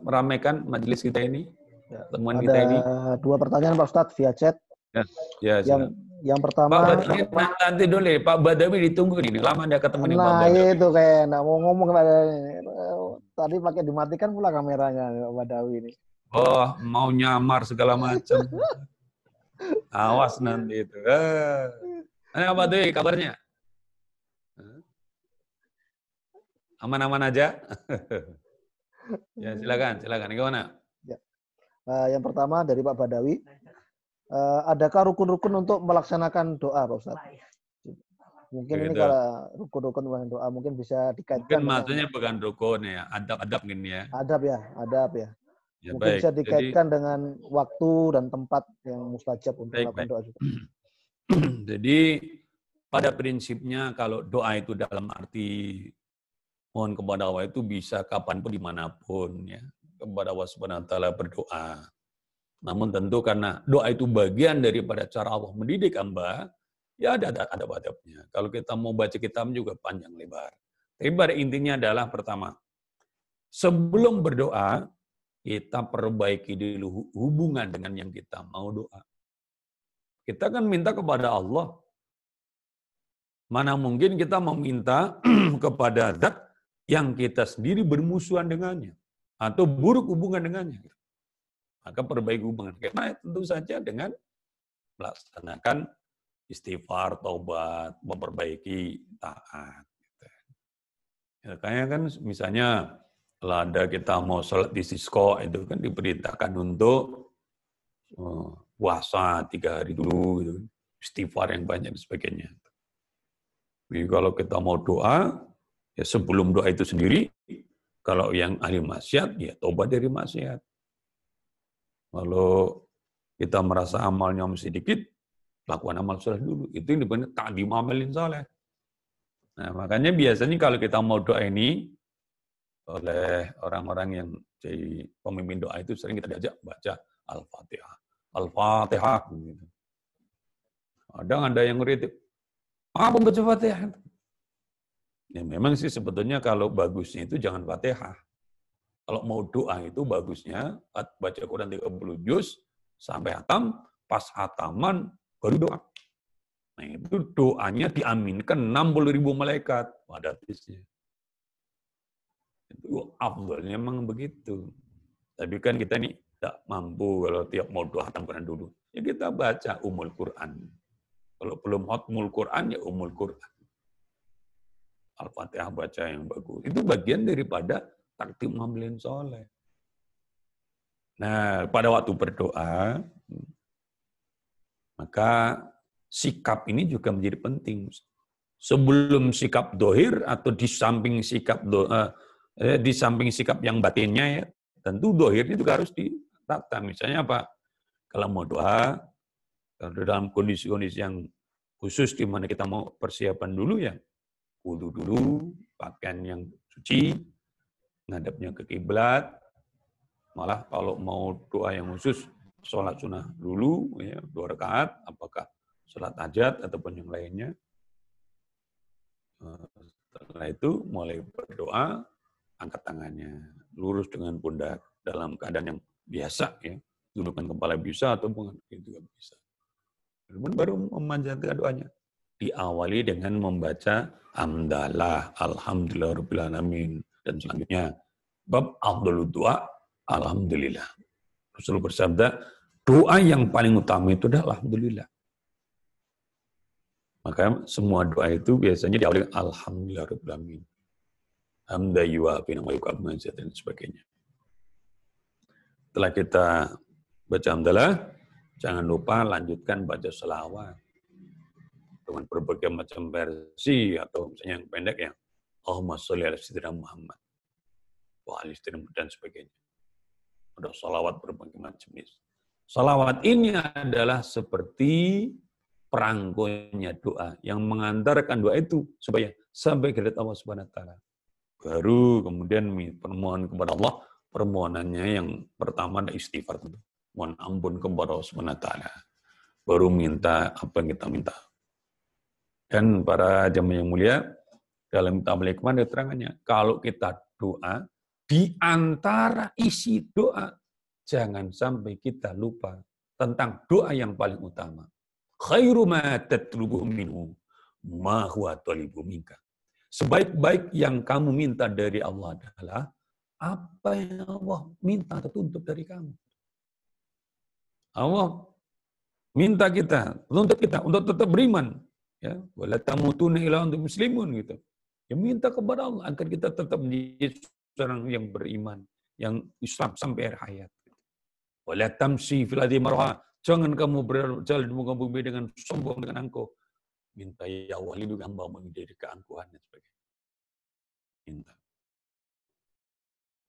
meramaikan majelis kita ini, temuan kita ini. Ada 2 pertanyaan Pak Ustadz via chat. Ya, yang pertama, Pak Badawi, nanti dulu Pak Badawi ditunggu nih. Lama dia ketemu nih Pak Badawi. Nah, itu kayak nggak mau ngomong tadi pakai dimatikan pula kameranya Pak Badawi ini. Oh, mau nyamar segala macam. Awas nanti itu. Apa Badawi kabarnya? Aman-aman aja? Ya, silakan. Gimana? Ya. Yang pertama dari Pak Badawi, adakah rukun-rukun untuk melaksanakan doa, Pak Ustadz? Mungkin ini kalau rukun-rukun doa mungkin bisa dikaitkan. Mungkin maksudnya bukan rukun ya, adab mungkin ya. Adab ya. Ya, mungkin baik. bisa dikaitkan dengan waktu dan tempat yang mustajab untuk melakukan doa juga. Jadi pada prinsipnya kalau doa itu dalam arti Mohon kepada Allah itu bisa kapanpun, dimanapun, ya. Kepada Allah Subhanahu wa Ta'ala berdoa. Namun tentu karena doa itu bagian daripada cara Allah mendidik hamba, ya ada adab-adabnya. Kalau kita mau baca kitab juga panjang lebar. Tapi pada intinya adalah pertama, sebelum berdoa, kita perbaiki dulu hubungan dengan yang kita mau doa. Kita kan minta kepada Allah. Mana mungkin kita meminta kepada zat yang kita sendiri bermusuhan dengannya. Atau buruk hubungan dengannya. Maka perbaiki hubungan. Karena tentu saja dengan melaksanakan istighfar, taubat, memperbaiki taat. Ya, kayaknya kan misalnya kalau ada kita mau sholat di istisqa itu kan diperintahkan untuk puasa 3 hari dulu, gitu. Istighfar yang banyak dan sebagainya. Jadi kalau kita mau doa, ya sebelum doa itu sendiri, kalau yang ahli maksiat, ya taubat dari maksiat. Kalau kita merasa amalnya masih sedikit, lakukan amal soleh dulu. Itu yang disebut ta'dim amalin soleh. Nah, makanya biasanya kalau kita mau doa ini, oleh orang-orang yang jadi pemimpin doa itu sering kita diajak baca Al-Fatihah. Al-Fatihah. Gitu. Ada yang ngeritik, apa baca Fatihah? Ya memang sih sebetulnya kalau bagusnya itu jangan Fatihah. Kalau mau doa itu bagusnya baca Quran 30 juz sampai hatam, pas hataman baru doa. Nah itu doanya diaminkan 60.000 malaikat. Ada hadisnya. Itu afdalnya memang begitu. Tapi kan kita ini tidak mampu kalau tiap mau doa hatam Quran dulu. Ya kita baca Ummul Quran. Kalau belum Hatmul Quran ya Ummul Quran. Al-Fatihah baca yang bagus. Itu bagian daripada takdim amalin soleh. Nah, pada waktu berdoa, maka sikap ini juga menjadi penting. Sebelum sikap dohir atau di samping sikap di samping sikap yang batinnya ya, tentu dohirnya juga harus ditata. Misalnya apa? Kalau mau doa, kalau dalam kondisi-kondisi yang khusus di mana kita mau persiapan dulu ya, wudu dulu, pakaian yang suci, ngadapnya ke kiblat. Malah kalau mau doa yang khusus, sholat sunnah dulu, ya, 2 rakaat, apakah sholat hajat ataupun yang lainnya. Setelah itu mulai berdoa, angkat tangannya, lurus dengan pundak dalam keadaan yang biasa, ya, dudukkan kepala bisa ataupun itu juga bisa. Kemudian baru memanjatkan doanya. Diawali dengan membaca hamdalah, alhamdulillah rabbil alamin, dan selanjutnya bab afdhalud doa, alhamdulillah. Rasul bersabda, doa yang paling utama itu adalah alhamdulillah. Maka semua doa itu biasanya diawali dengan alhamdulillah rabbil alamin. Hamda yuwafi wa yukafi dan sebagainya. Setelah kita baca hamdalah, jangan lupa lanjutkan baca selawat dengan berbagai macam versi atau misalnya yang pendek ya, Allahumma sholli ala sayyidina Muhammad wa ali sayyidina dan sebagainya. Ada salawat berbagai macam jenis. Salawat ini adalah seperti perangkonya doa yang mengantarkan doa itu supaya sampai ke Allah Subhanahu wa taala. Baru kemudian permohonan kepada Allah, permohonannya yang pertama ada istighfar, mohon ampun kepada Allah Subhanahu wa taala. Baru minta apa yang kita minta. Dan para jamaah yang mulia, dalam tabligh ada terangannya, kalau kita doa, di antara isi doa, jangan sampai kita lupa tentang doa yang paling utama. Khairu ma tatlubuhu minhu ma huwa talibu minka. Sebaik-baik yang kamu minta dari Allah adalah apa yang Allah minta atau tuntut dari kamu. Allah minta kita, tuntut kita untuk tetap beriman. Ya, wala tamutunna illa antum muslimun gitu. Ya minta kepada Allah agar kita tetap menjadi seorang yang beriman, yang Islam sampai akhir hayat. Wala tamshi fil ardi marha. Jangan kamu berjalan di muka bumi dengan sombong dengan angkuh. Minta ya Allah lindungi hamba menjadi keangkuhan dan sebagainya. Minta.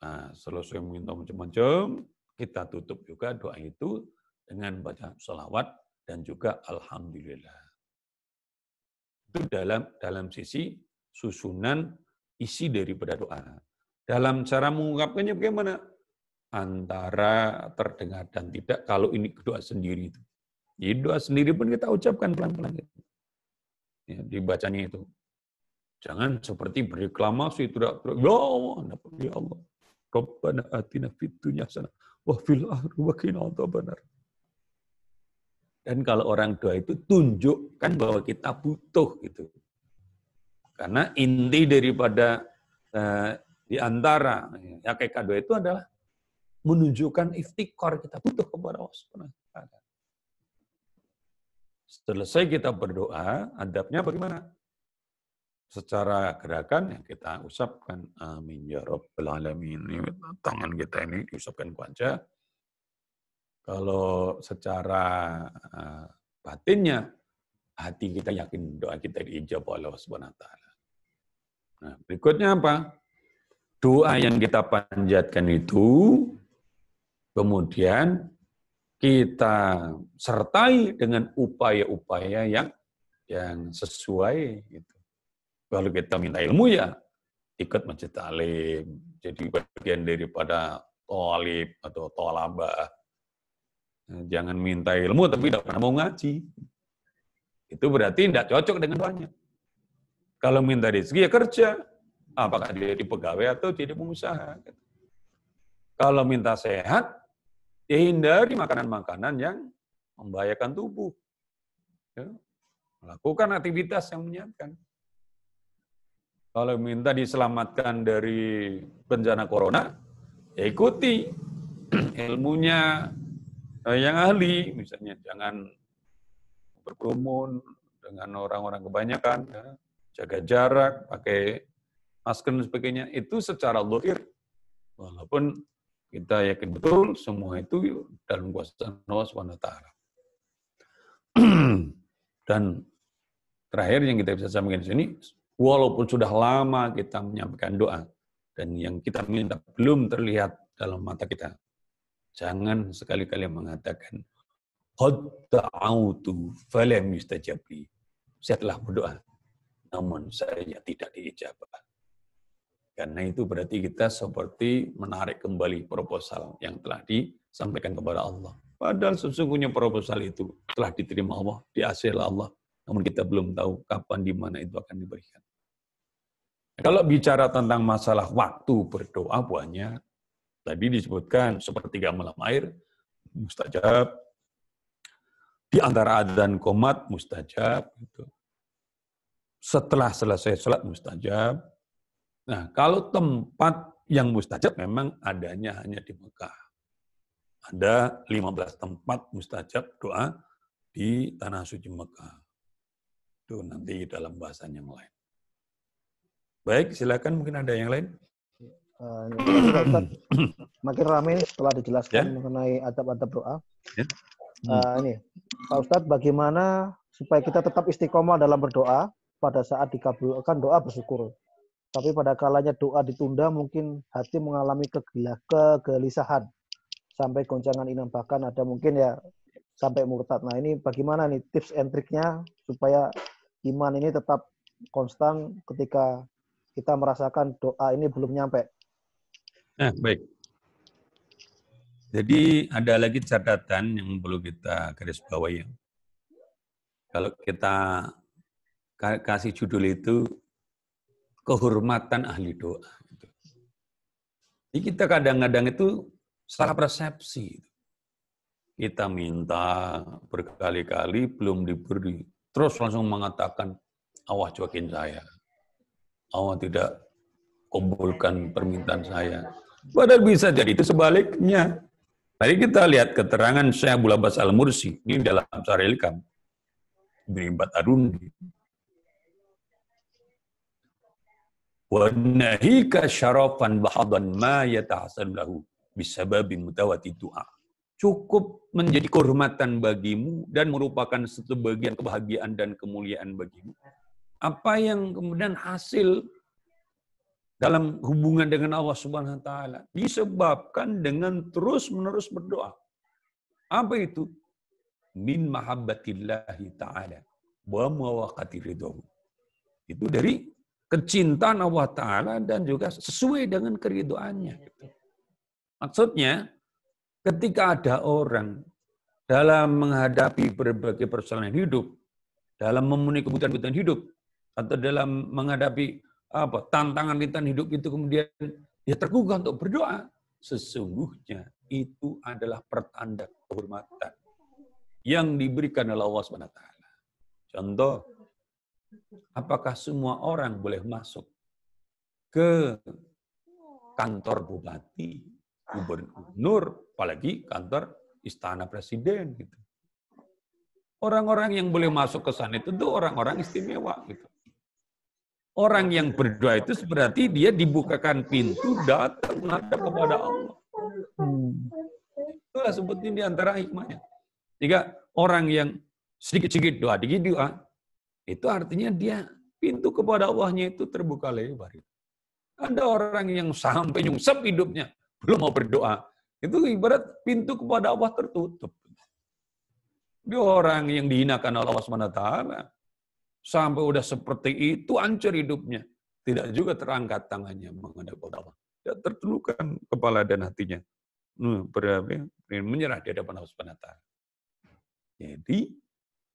Nah, selesai minta macam-macam, kita tutup juga doa itu dengan baca sholawat dan juga alhamdulillah. Itu dalam sisi susunan isi daripada doa. Dalam cara mengungkapkannya bagaimana? Antara terdengar dan tidak kalau ini doa sendiri itu. Jadi doa sendiri pun kita ucapkan pelan-pelan. Ya, dibacanya itu. Jangan seperti berreklamasi teriak-teriak, ya Allah, ya Allah. Rabbana atina fid dunya hasanah wa fil akhirati wa qina adzabannar. Dan kalau orang doa itu tunjukkan bahwa kita butuh gitu. Karena inti daripada di antara hakikat doa itu adalah menunjukkan iftikar kita butuh kepada Allah Subhanahu wa taala. Selesai kita berdoa, adabnya bagaimana? Secara gerakan yang kita usapkan amin ya rabbal alamin. Tangan kita ini diusapkan ke wajah. Kalau secara batinnya, hati kita yakin doa kita diijabah oleh Allah Subhanahu wa taala. Nah, berikutnya apa? Doa yang kita panjatkan itu kemudian kita sertai dengan upaya-upaya yang sesuai gitu. Kalau kita minta ilmu ya ikut masjid alim, jadi bagian daripada thalib atau thalabah. Jangan minta ilmu tapi tidak pernah mau ngaji. Itu berarti tidak cocok dengan doanya. Kalau minta rezeki ya kerja, apakah dia jadi pegawai atau jadi pengusaha. Kalau minta sehat, ya hindari makanan-makanan yang membahayakan tubuh. Ya. Lakukan aktivitas yang menyehatkan. Kalau minta diselamatkan dari bencana corona, ya ikuti ilmunya yang ahli. Misalnya jangan berkerumun dengan orang-orang kebanyakan, ya. Jaga jarak, pakai masker dan sebagainya. Itu secara zahir, walaupun kita yakin betul semua itu dalam kuasa Allah Subhanahu wa taala. Dan terakhir yang kita bisa sampaikan di sini, walaupun sudah lama kita menyampaikan doa dan yang kita minta belum terlihat dalam mata kita, jangan sekali-kali mengatakan qad da'autu falam yustajab li. Saya telah berdoa, namun saya tidak diijabah. Karena itu berarti kita seperti menarik kembali proposal yang telah disampaikan kepada Allah. Padahal sesungguhnya proposal itu telah diterima Allah, dihasil Allah. Namun kita belum tahu kapan, di mana itu akan diberikan. Kalau bicara tentang masalah waktu berdoa banyak. Tadi disebutkan sepertiga malam air, mustajab. Di antara adzan qomat, mustajab. Setelah selesai sholat, mustajab. Nah, kalau tempat yang mustajab memang adanya hanya di Mekah. Ada 15 tempat mustajab doa di Tanah Suci Mekah. Itu nanti dalam bahasan yang lain. Baik, silakan mungkin ada yang lain. Makin ramai setelah dijelaskan mengenai adab-adab doa. Ini, Pak Ustadz, bagaimana supaya kita tetap istiqomah dalam berdoa pada saat dikabulkan doa bersyukur. Tapi pada kalanya doa ditunda, mungkin hati mengalami kegelisahan. Sampai goncangan iman, bahkan ada mungkin ya sampai murtad. Nah ini bagaimana nih tips and triknya supaya iman ini tetap konstan ketika kita merasakan doa ini belum nyampe. Nah, baik. Jadi ada lagi catatan yang perlu kita garis bawahi. Kalau kita kasih judul itu kehormatan ahli doa. Jadi kita kadang-kadang itu salah persepsi. Kita minta berkali-kali belum diberi. Terus langsung mengatakan, Allah cuekin saya. Allah tidak kabulkan permintaan saya. Padahal bisa jadi itu sebaliknya. Tadi kita lihat keterangan Syekh Abdul Abbas Al-Mursi. Ini dalam Syarih Al-Hikam. Ibn Arundi. وَنَهِيكَ شَرَفًا بَحَضًا مَا يَتَحْسَنُ لَهُ بِسَبَبِ مُتَوَتِ الدُّعَى. Cukup menjadi kehormatan bagimu dan merupakan sebagian kebahagiaan dan kemuliaan bagimu. Apa yang kemudian hasil dalam hubungan dengan Allah Subhanahu wa taala disebabkan dengan terus-menerus berdoa. Apa itu? Min mahabbatillahi ta'ala wa mawaqati ridhahu. Itu dari kecintaan Allah Ta'ala dan juga sesuai dengan keridhaannya. Maksudnya, ketika ada orang dalam menghadapi berbagai persoalan hidup, dalam memenuhi kebutuhan-kebutuhan hidup, atau dalam menghadapi tantangan rintangan hidup itu kemudian dia tergugah untuk berdoa, sesungguhnya itu adalah pertanda kehormatan yang diberikan oleh Allah SWT. Contoh, apakah semua orang boleh masuk ke kantor bupati, gubernur, apalagi kantor istana presiden gitu. Orang-orang yang boleh masuk ke sana itu orang-orang istimewa gitu. Orang yang berdoa itu berarti dia dibukakan pintu datang menghadap kepada Allah. Itulah sebetulnya di antara hikmahnya. Jika orang yang sedikit-sedikit doa, itu artinya dia pintu kepada Allahnya itu terbuka lebar. Ada orang yang sampai nyungsep hidupnya, belum mau berdoa. Itu ibarat pintu kepada Allah tertutup. Dia orang yang dihinakan oleh Allah SWT, sampai udah seperti itu, hancur hidupnya. Tidak juga terangkat tangannya menghadap Allah. Dia tertundukkan kepala dan hatinya. Menyerah di hadapan Allah SWT. Jadi,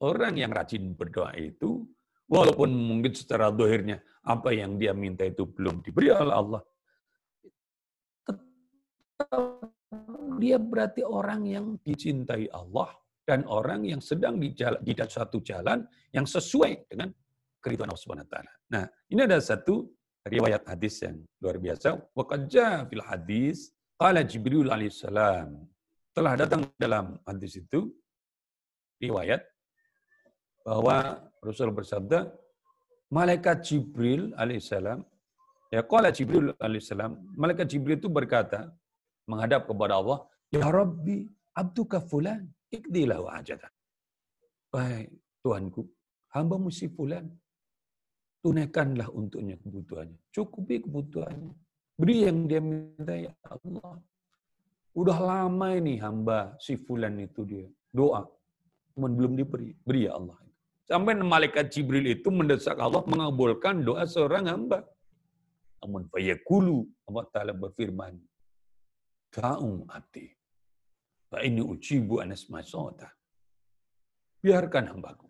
orang yang rajin berdoa itu, walaupun mungkin secara zahirnya apa yang dia minta itu belum diberi oleh Allah, dia berarti orang yang dicintai Allah dan orang yang sedang di suatu jalan yang sesuai dengan keridhaan Allah Subhanahu wa taala. Nah, ini ada satu riwayat hadis yang luar biasa. Wa qad jaa fil hadis qala Jibril alaihissalam. Telah datang dalam hadis itu riwayat bahwa Rasul bersabda, malaikat Jibril alaihissalam, qala Jibril alaihissalam, malaikat Jibril itu berkata menghadap kepada Allah, ya Rabbi, abduka fulan, ikdilah hajatah. Wahai Tuhanku, hamba-Mu si fulan, tunaikanlah untuknya kebutuhannya, cukupi kebutuhannya, beri yang dia minta ya Allah. Udah lama ini hamba si fulan itu dia doa, cuman belum diberi, beri ya Allah. Sampai malaikat Jibril itu mendesak Allah mengabulkan doa seorang hamba. Namun fayaqulu, Allah Ta'ala berfirman, Ka'um abdi, fa ini ujibu anasma sota. Biarkan hambaku.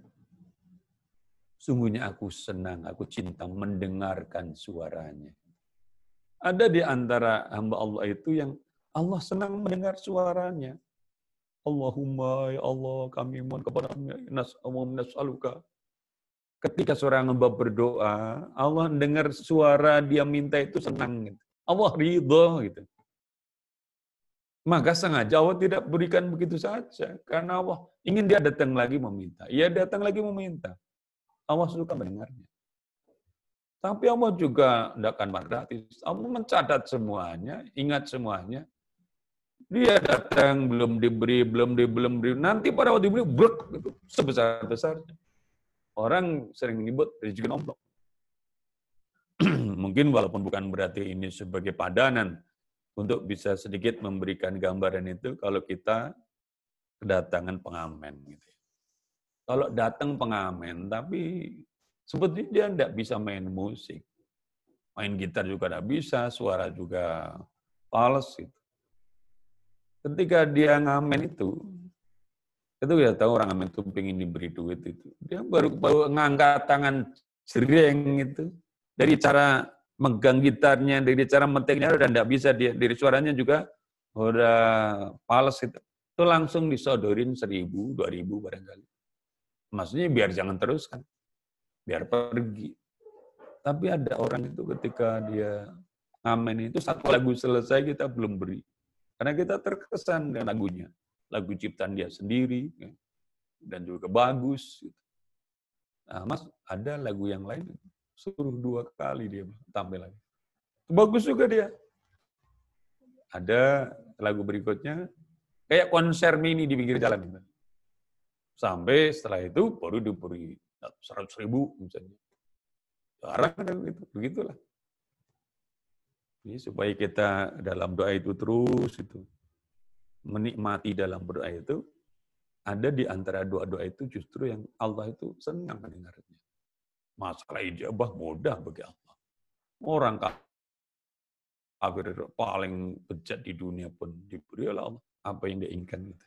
Sungguhnya aku senang, aku cinta mendengarkan suaranya. Ada di antara hamba Allah itu yang Allah senang mendengar suaranya. Allahumma ya Allah kami mohon kepadamu nas'aluka. Ketika seorang hamba berdoa, Allah dengar suara dia minta itu senang. Gitu. Allah ridho gitu. Maka sengaja Allah tidak berikan begitu saja. Karena Allah ingin dia datang lagi meminta. Ia datang lagi meminta. Allah suka mendengarnya. Tapi Allah juga tidak akan gratis. Allah mencatat semuanya, ingat semuanya. Dia datang, belum diberi. Nanti pada waktu diberi, blek, gitu, sebesar-besarnya. Orang sering menyebut rezeki nomplok. Mungkin walaupun bukan berarti ini sebagai padanan, untuk bisa sedikit memberikan gambaran itu kalau kita kedatangan pengamen. Gitu. Kalau datang pengamen, tapi sebetulnya dia tidak bisa main musik. Main gitar juga tidak bisa, suara juga fals. Gitu. Ketika dia ngamen itu kita tahu orang ngamen itu pengen diberi duit itu. Dia baru ngangkat tangan jreng itu. Dari cara megang gitarnya, dari cara metiknya udah tidak bisa dia. Dari suaranya juga udah fals itu. Itu langsung disodorin 1.000, 2.000 barangkali. Maksudnya biar jangan teruskan. Biar pergi. Tapi ada orang itu ketika dia ngamen itu satu lagu selesai kita belum beri. Karena kita terkesan dengan lagunya. Lagu ciptaan dia sendiri. Dan juga bagus. Nah, Mas, ada lagu yang lain. Suruh 2 kali dia tampil lagi. Bagus juga dia. Ada lagu berikutnya. Kayak konser mini di pinggir jalan. Sampai setelah itu baru diberi 100.000 misalnya. Jarang kan gitu. Begitulah. Jadi supaya kita dalam doa itu terus itu menikmati dalam berdoa itu, ada di antara doa-doa itu justru yang Allah itu senang mendengarnya. Masalah ijabah mudah bagi Allah. Orang kafir paling bejat di dunia pun diberi oleh Allah apa yang dia inginkan. Gitu.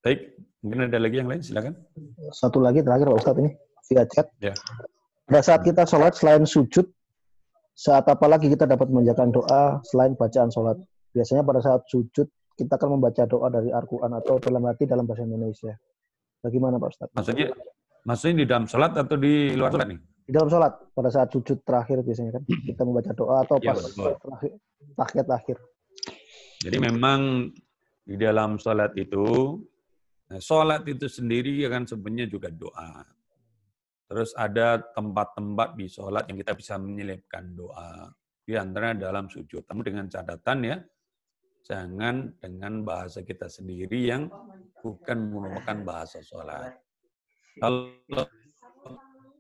Baik, mungkin ada lagi yang lain, silakan. Satu lagi terakhir Pak Ustadz ini, via chat. Ya. Pada saat kita sholat, selain sujud, saat apa lagi kita dapat menjalankan doa selain bacaan sholat? Biasanya pada saat sujud, kita akan membaca doa dari Al-Quran atau dalam hati dalam bahasa Indonesia. Bagaimana Pak Ustadz? Maksudnya di dalam sholat atau di luar sholat nih? Di dalam sholat, pada saat sujud terakhir biasanya kan, kita membaca doa atau pas tahiyat akhir. Jadi memang di dalam sholat itu sendiri kan sebenarnya juga doa. Terus ada tempat-tempat di sholat yang kita bisa menyelipkan doa. Di antara dalam sujud. Namun dengan catatan ya, jangan dengan bahasa kita sendiri yang bukan merupakan bahasa sholat.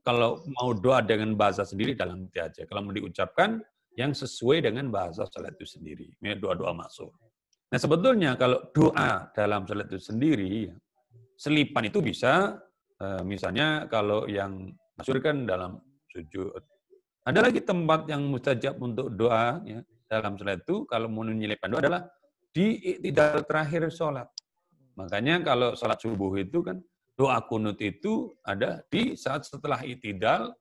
Kalau mau doa dengan bahasa sendiri dalam hati aja. Kalau mau diucapkan, yang sesuai dengan bahasa sholat itu sendiri. Ini doa-doa masuk. Nah sebetulnya kalau doa dalam sholat itu sendiri, selipan itu bisa, misalnya kalau yang masyhur kan dalam sujud. Ada lagi tempat yang mustajab untuk doa ya, dalam sholat itu, kalau mau menyelipkan doa adalah di i'tidal terakhir sholat. Makanya kalau sholat subuh itu kan, doa kunut itu ada di saat setelah i'tidal,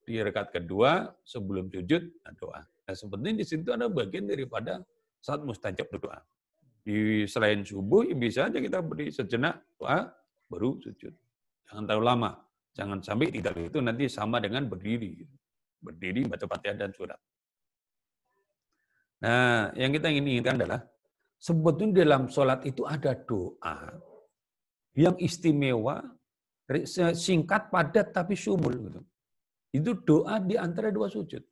di rakaat kedua, sebelum sujud, doa. Nah sebetulnya di situ ada bagian daripada saat mustajab doa. Di selain subuh, bisa aja kita beri sejenak doa, baru sujud. Jangan terlalu lama. Jangan sampai tidak itu nanti sama dengan berdiri. Berdiri, baca Fatihah dan surat. Nah, yang kita inginkan adalah, sebetulnya dalam sholat itu ada doa yang istimewa, singkat, padat, tapi sumul. Gitu. Itu doa di antara dua sujud.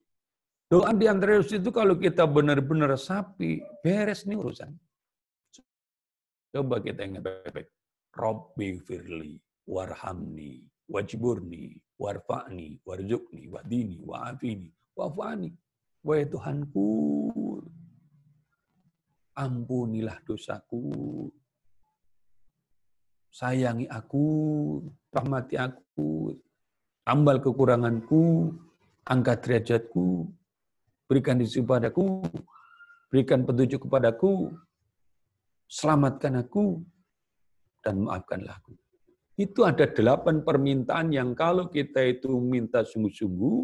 Doa di antara dua sujud itu kalau kita benar-benar sapi, beres nih urusan. Coba kita ingat baik-baik. Rabbi firli, warhamni, wajburni, warfa'ni, warzuqni, wahdini, wa'afini, wa'fani. Wahai Tuhanku, ampunilah dosaku. Sayangi aku, rahmati aku, tambal kekuranganku, angkat derajatku, berikan rezeki padaku, berikan petunjuk kepadaku, selamatkan aku, dan maafkanlah aku. Itu ada 8 permintaan yang kalau kita itu minta sungguh-sungguh,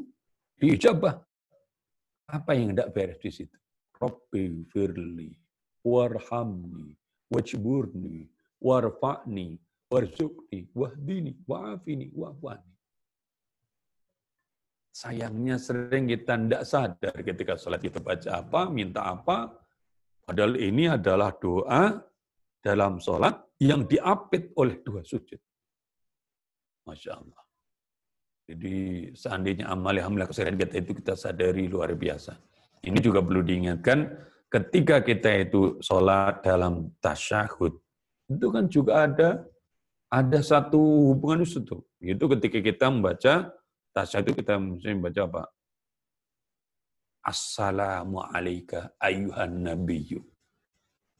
diijabah. Apa yang tidak beres di situ? Rabbi firli, warhamni, wajburni, warfa'ni, warzuqni, wahdini, wa'afini, wa'afani. Sayangnya sering kita tidak sadar ketika sholat kita baca apa, minta apa, padahal ini adalah doa dalam sholat yang diapit oleh 2 sujud. Masya Allah. Jadi seandainya amal-amal keseharian kita itu kita sadari luar biasa. Ini juga perlu diingatkan ketika kita itu sholat dalam tasyahud. Itu kan juga ada satu hubungan itu. Itu ketika kita membaca tasyahud itu kita mesti membaca apa? Assalamu alayka ayyuhan nabiyyu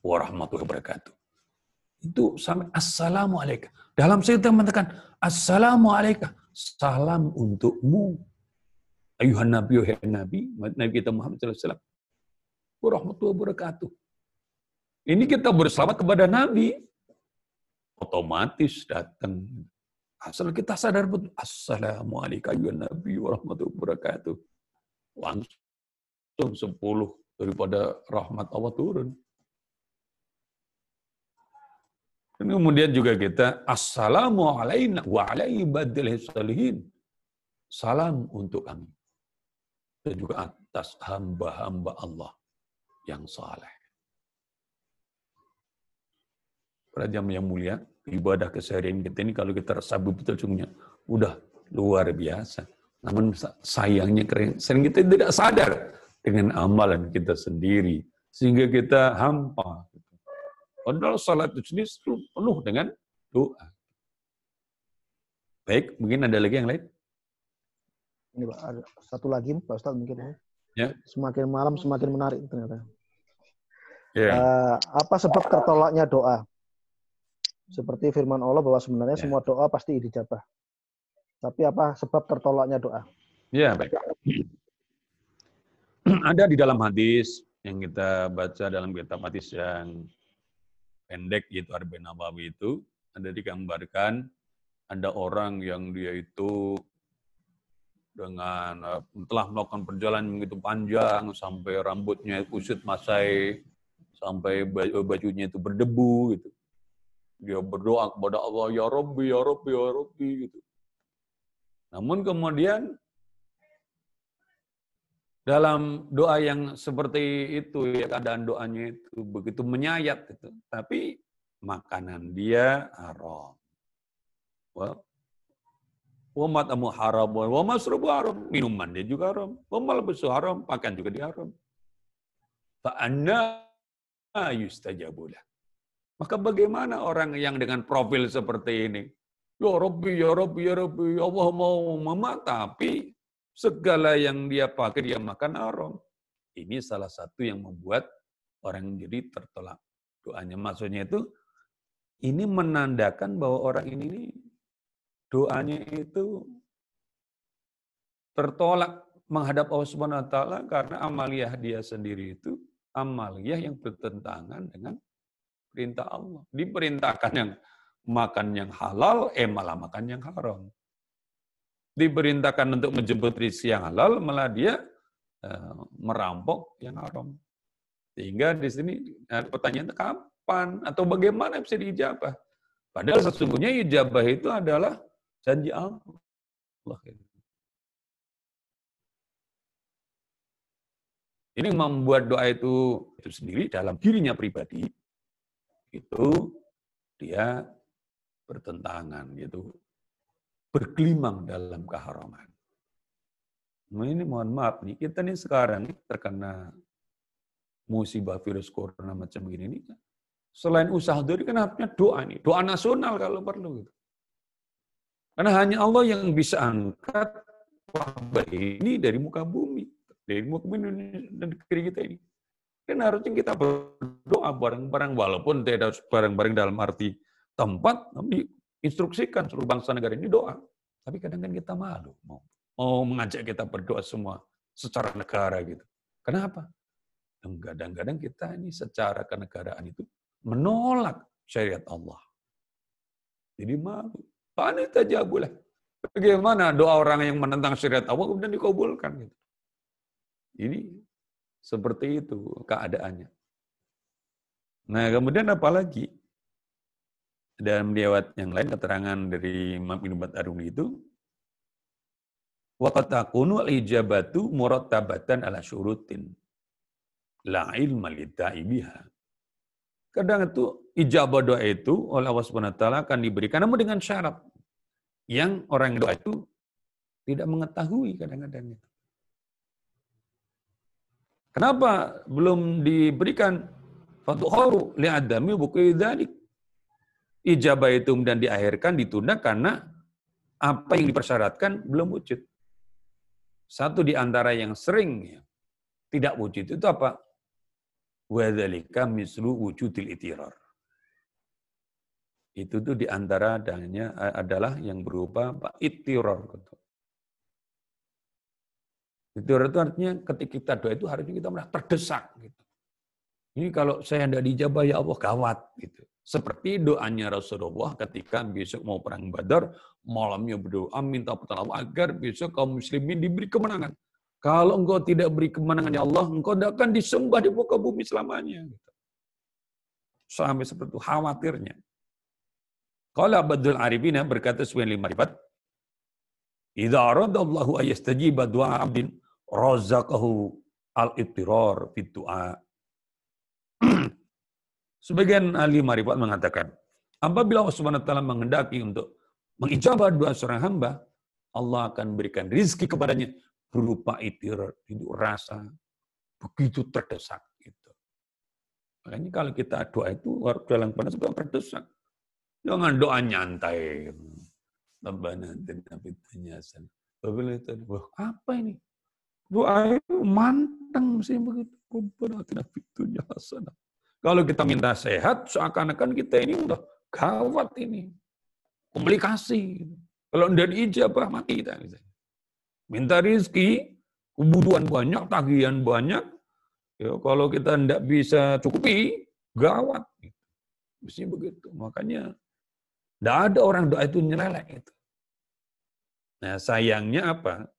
wa rahmatullahi wabarakatuh. Itu sampai assalamu alayka. Dalam saya kita mengatakan assalamu alayka. Salam untukmu. Ayuhan Nabi, wahai Nabi, Nabi kita Muhammad SAW. Warahmatullahi wabarakatuh. Ini kita berselawat kepada Nabi. Otomatis datang. Asal kita sadar betul. Assalamualaikum ayuhan Nabi, warahmatullahi wabarakatuh. Langsung 10 daripada rahmat Allah turun. Dan kemudian juga kita assalamualaikum wa ala ibadillah salihin. Salam untuk kami. Dan juga atas hamba-hamba Allah yang saleh. Para jamaah yang mulia, ibadah keseharian kita ini kalau kita resapi betul sungguhnya udah luar biasa. Namun sayangnya sering kita tidak sadar dengan amalan kita sendiri sehingga kita hampa. Padahal salat itu sendiri penuh dengan doa. Baik, mungkin ada lagi yang lain? Ini Pak, ada satu lagi Pak Ustadz mungkin. Ya. Semakin malam semakin menarik ternyata. Ya. Apa sebab tertolaknya doa? Seperti firman Allah bahwa sebenarnya semua doa pasti dijabah. Tapi apa sebab tertolaknya doa? Ya, baik. Ada di dalam hadis yang kita baca dalam kitab hadis yang pendek, yaitu Arba'in Nawawi itu, ada digambarkan ada orang yang dia itu dengan telah melakukan perjalanan begitu panjang sampai rambutnya kusut masai, sampai bajunya itu berdebu gitu. Dia berdoa kepada Allah, ya Rabbi, ya Rabbi, ya Rabbi gitu. Namun kemudian dalam doa yang seperti itu, ya keadaan doanya itu begitu menyayat gitu. Tapi makanan dia haram. Wa mat'amu haram, wa masrubu haram, minuman dia juga haram. Wa malbasu haram, pakaian juga dia haram. Fa anna yustajabu lah. Maka bagaimana orang yang dengan profil seperti ini? Ya Rabbi, ya Rabbi, ya Rabbi, Allah mau tapi segala yang dia pakai, dia makan haram. Ini salah satu yang membuat orang jadi tertolak doanya. Maksudnya itu, ini menandakan bahwa orang ini doanya itu tertolak menghadap Allah Subhanahu wa taala karena amaliyah dia sendiri itu amaliyah yang bertentangan dengan perintah Allah. Diperintahkan yang makan yang halal, malah makan yang haram. Diperintahkan untuk menjemput rezeki yang halal, malah dia merampok yang haram. Sehingga di sini pertanyaan kapan atau bagaimana bisa diijabah? Padahal sesungguhnya ijabah itu adalah janji Allah. Ini membuat doa itu sendiri dalam dirinya pribadi, itu dia bertentangan, gitu, bergelimang dalam keharaman. Nah, ini mohon maaf nih, kita nih sekarang terkena musibah virus corona macam begini nih. Selain usaha dari kan harusnya doa nih, doa nasional kalau perlu. Gitu. Karena hanya Allah yang bisa angkat wabah ini dari muka bumi, dari muka bumi dan negeri kita ini. Kan harusnya kita berdoa bareng-bareng, walaupun tidak bareng-bareng dalam arti tempat, tapi instruksikan seluruh bangsa negara ini doa. Tapi kadang-kadang kita malu mau mengajak kita berdoa semua secara negara gitu. Kenapa? Kadang-kadang kita ini secara kenegaraan itu menolak syariat Allah. Jadi malu. Panik aja boleh. Bagaimana doa orang yang menentang syariat Allah kemudian dikabulkan gitu. Ini seperti itu keadaannya. Nah, kemudian apalagi dalam riwayat yang lain keterangan dari Imam Ibnu Battaruni itu wa qad takunu al-ijabatu murattabatan ala syurutin la ilma lidda'i biha. Kadang itu ijabah doa itu oleh Allah Subhanahu wa taala akan diberikan namun dengan syarat yang orang doa itu tidak mengetahui kadang-kadang itu. Kenapa belum diberikan fatuharu li'adami buqi dzalik? Ijabah itu kemudian diakhirkan, ditunda karena apa yang dipersyaratkan belum wujud. Satu di antara yang sering tidak wujud itu apa? Wa dzalika mislu wujudil itirar. Itu tuh di antara adanya adalah yang berupa itirar. Itirar itu artinya ketika kita doa itu harusnya kita merasa terdesak gitu. Ini kalau saya tidak dijabah ya Allah gawat gitu. Seperti doanya Rasulullah ketika besok mau perang Badar, malamnya berdoa minta pertolongan agar besok kaum muslimin diberi kemenangan. Kalau engkau tidak beri kemenangan ya Allah, engkau tidak akan disembah di muka bumi selamanya. Gitu. Sampai seperti itu khawatirnya. Qala Abdul Arifina berkata sebagian lima ribat, idza aradallahu ayastajiba du'a 'abdin razaqahu al-ittirar fi du'a. Sebagian ahli marifat mengatakan, apabila Allah Subhanahu wa taala menghendaki untuk mengijabah doa seorang hamba, Allah akan berikan rizki kepadanya berupa ittirar, itu rasa begitu terdesak gitu. Makanya kalau kita doa itu harus dalam keadaan sebab terdesak. Jangan doa nyantai. Rabbana atina fid dunya hasanah. Wah, apa ini? Doa itu manteng sih begitu. Rabbana atina fid dunya hasanah. Kalau kita minta sehat, seakan-akan kita ini udah gawat ini. Komplikasi. Kalau tidak diijabah, mati kita. Minta rizki, kebutuhan banyak, tagihan banyak. Ya, kalau kita tidak bisa cukupi, gawat. Mesti begitu. Makanya tidak ada orang doa itu nyelelek itu. Nah sayangnya apa?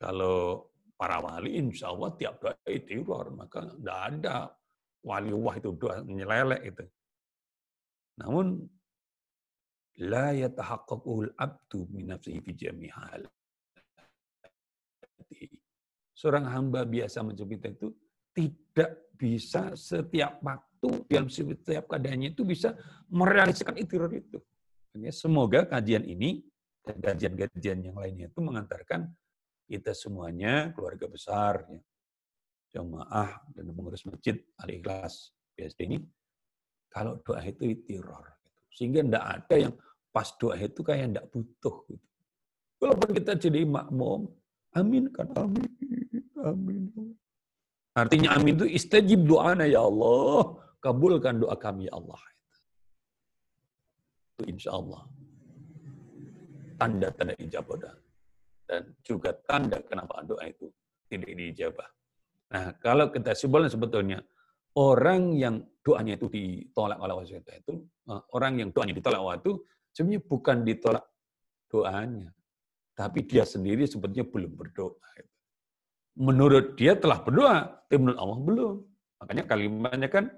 Kalau para wali insya Allah tiap doa itu maka tidak ada wali wah itu doa nyelelek itu. Namun la yatahaqqaqul abdu min nafsihi fi jami' hal. Seorang hamba biasa mencipta itu tidak bisa setiap waktu dalam setiap keadaannya itu bisa merealisasikan ikhtiar itu. Semoga kajian ini dan kajian-kajian yang lainnya itu mengantarkan kita semuanya keluarga besar, ya, jamaah dan pengurus masjid Al-Ikhlas BSD ini kalau doa itu ikhtiar, sehingga tidak ada yang pas doa itu kayak tidak butuh. Gitu. Walaupun kita jadi makmum, amin kan amin. Amin. Artinya amin itu istajib doana ya Allah. Kabulkan doa kami ya Allah. Itu insya Allah. Tanda-tanda ijabah doa. Dan juga tanda kenapa doa itu tidak diijabah. Nah, kalau kita simpulkan sebetulnya, orang yang doanya itu ditolak oleh Allah itu, orang yang doanya ditolak Allah itu, sebenarnya bukan ditolak doanya. Tapi dia sendiri sebetulnya belum berdoa. Menurut dia telah berdoa, tapi menurut Allah belum. Makanya kalimatnya kan,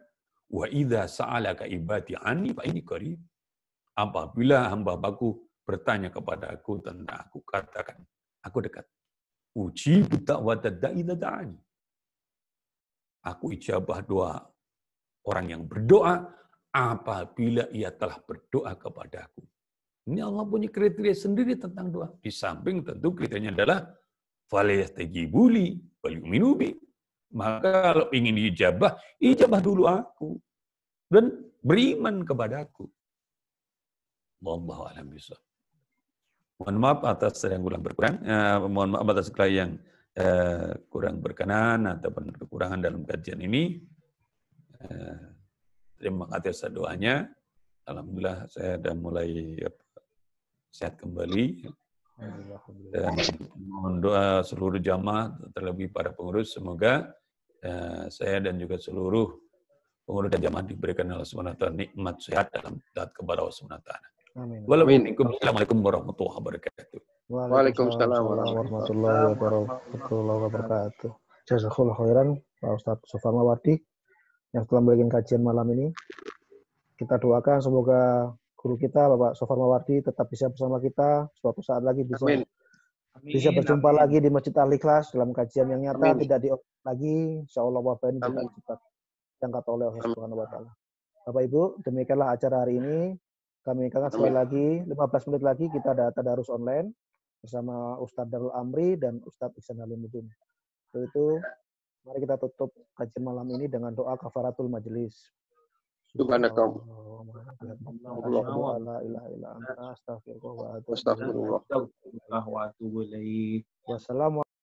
wa idza sa'alaka ibadi anni fa inni qarib. Apabila hamba-hambaku bertanya kepada aku tentang aku, katakan, aku dekat. Ujibu da'watad da'i idza da'ani. Aku ijabah doa orang yang berdoa apabila ia telah berdoa kepada aku. Ini Allah punya kriteria sendiri tentang doa. Di samping tentu kriterianya adalah falyastajibuli walyu'minu bi. Maka kalau ingin diijabah, ijabah dulu aku dan beriman kepadaku. Wallahu a'lam bishawab. Mohon maaf atas yang kurang berkenan, mohon maaf atas segala yang kurang berkenan ataupun kekurangan dalam kajian ini. Terima kasih atas doanya. Alhamdulillah saya sudah mulai sehat kembali. Dan mohon doa seluruh jamaah, terlebih para pengurus, semoga saya dan juga seluruh pengurus dan jamaah diberikan Allah SWT nikmat sehat dalam taat kepada Allah SWT. Wassalamualaikum warahmatullahi wabarakatuh. Waalaikumsalam warahmatullahi wabarakatuh. Jazakallahu khairan Pak Ustadz Sofar Mawardi yang telah memberikan kajian malam ini. Kita doakan semoga guru kita Bapak Sofar Mawardi tetap bisa bersama kita suatu saat lagi bisa berjumpa lagi di Masjid Al-Ikhlas dalam kajian yang nyata, tidak lagi. Insyaallah wabah ini bisa cepat diangkat oleh Allah Subhanahu wa taala. Bapak Ibu, demikianlah acara hari ini. Kami ingatkan sekali lagi 15 menit lagi kita ada tadarus online bersama Ustadz Darul Amri dan Ustadz Ihsan Halimuddin. Itu mari kita tutup kajian malam ini dengan doa kafaratul majelis. Subhanallah.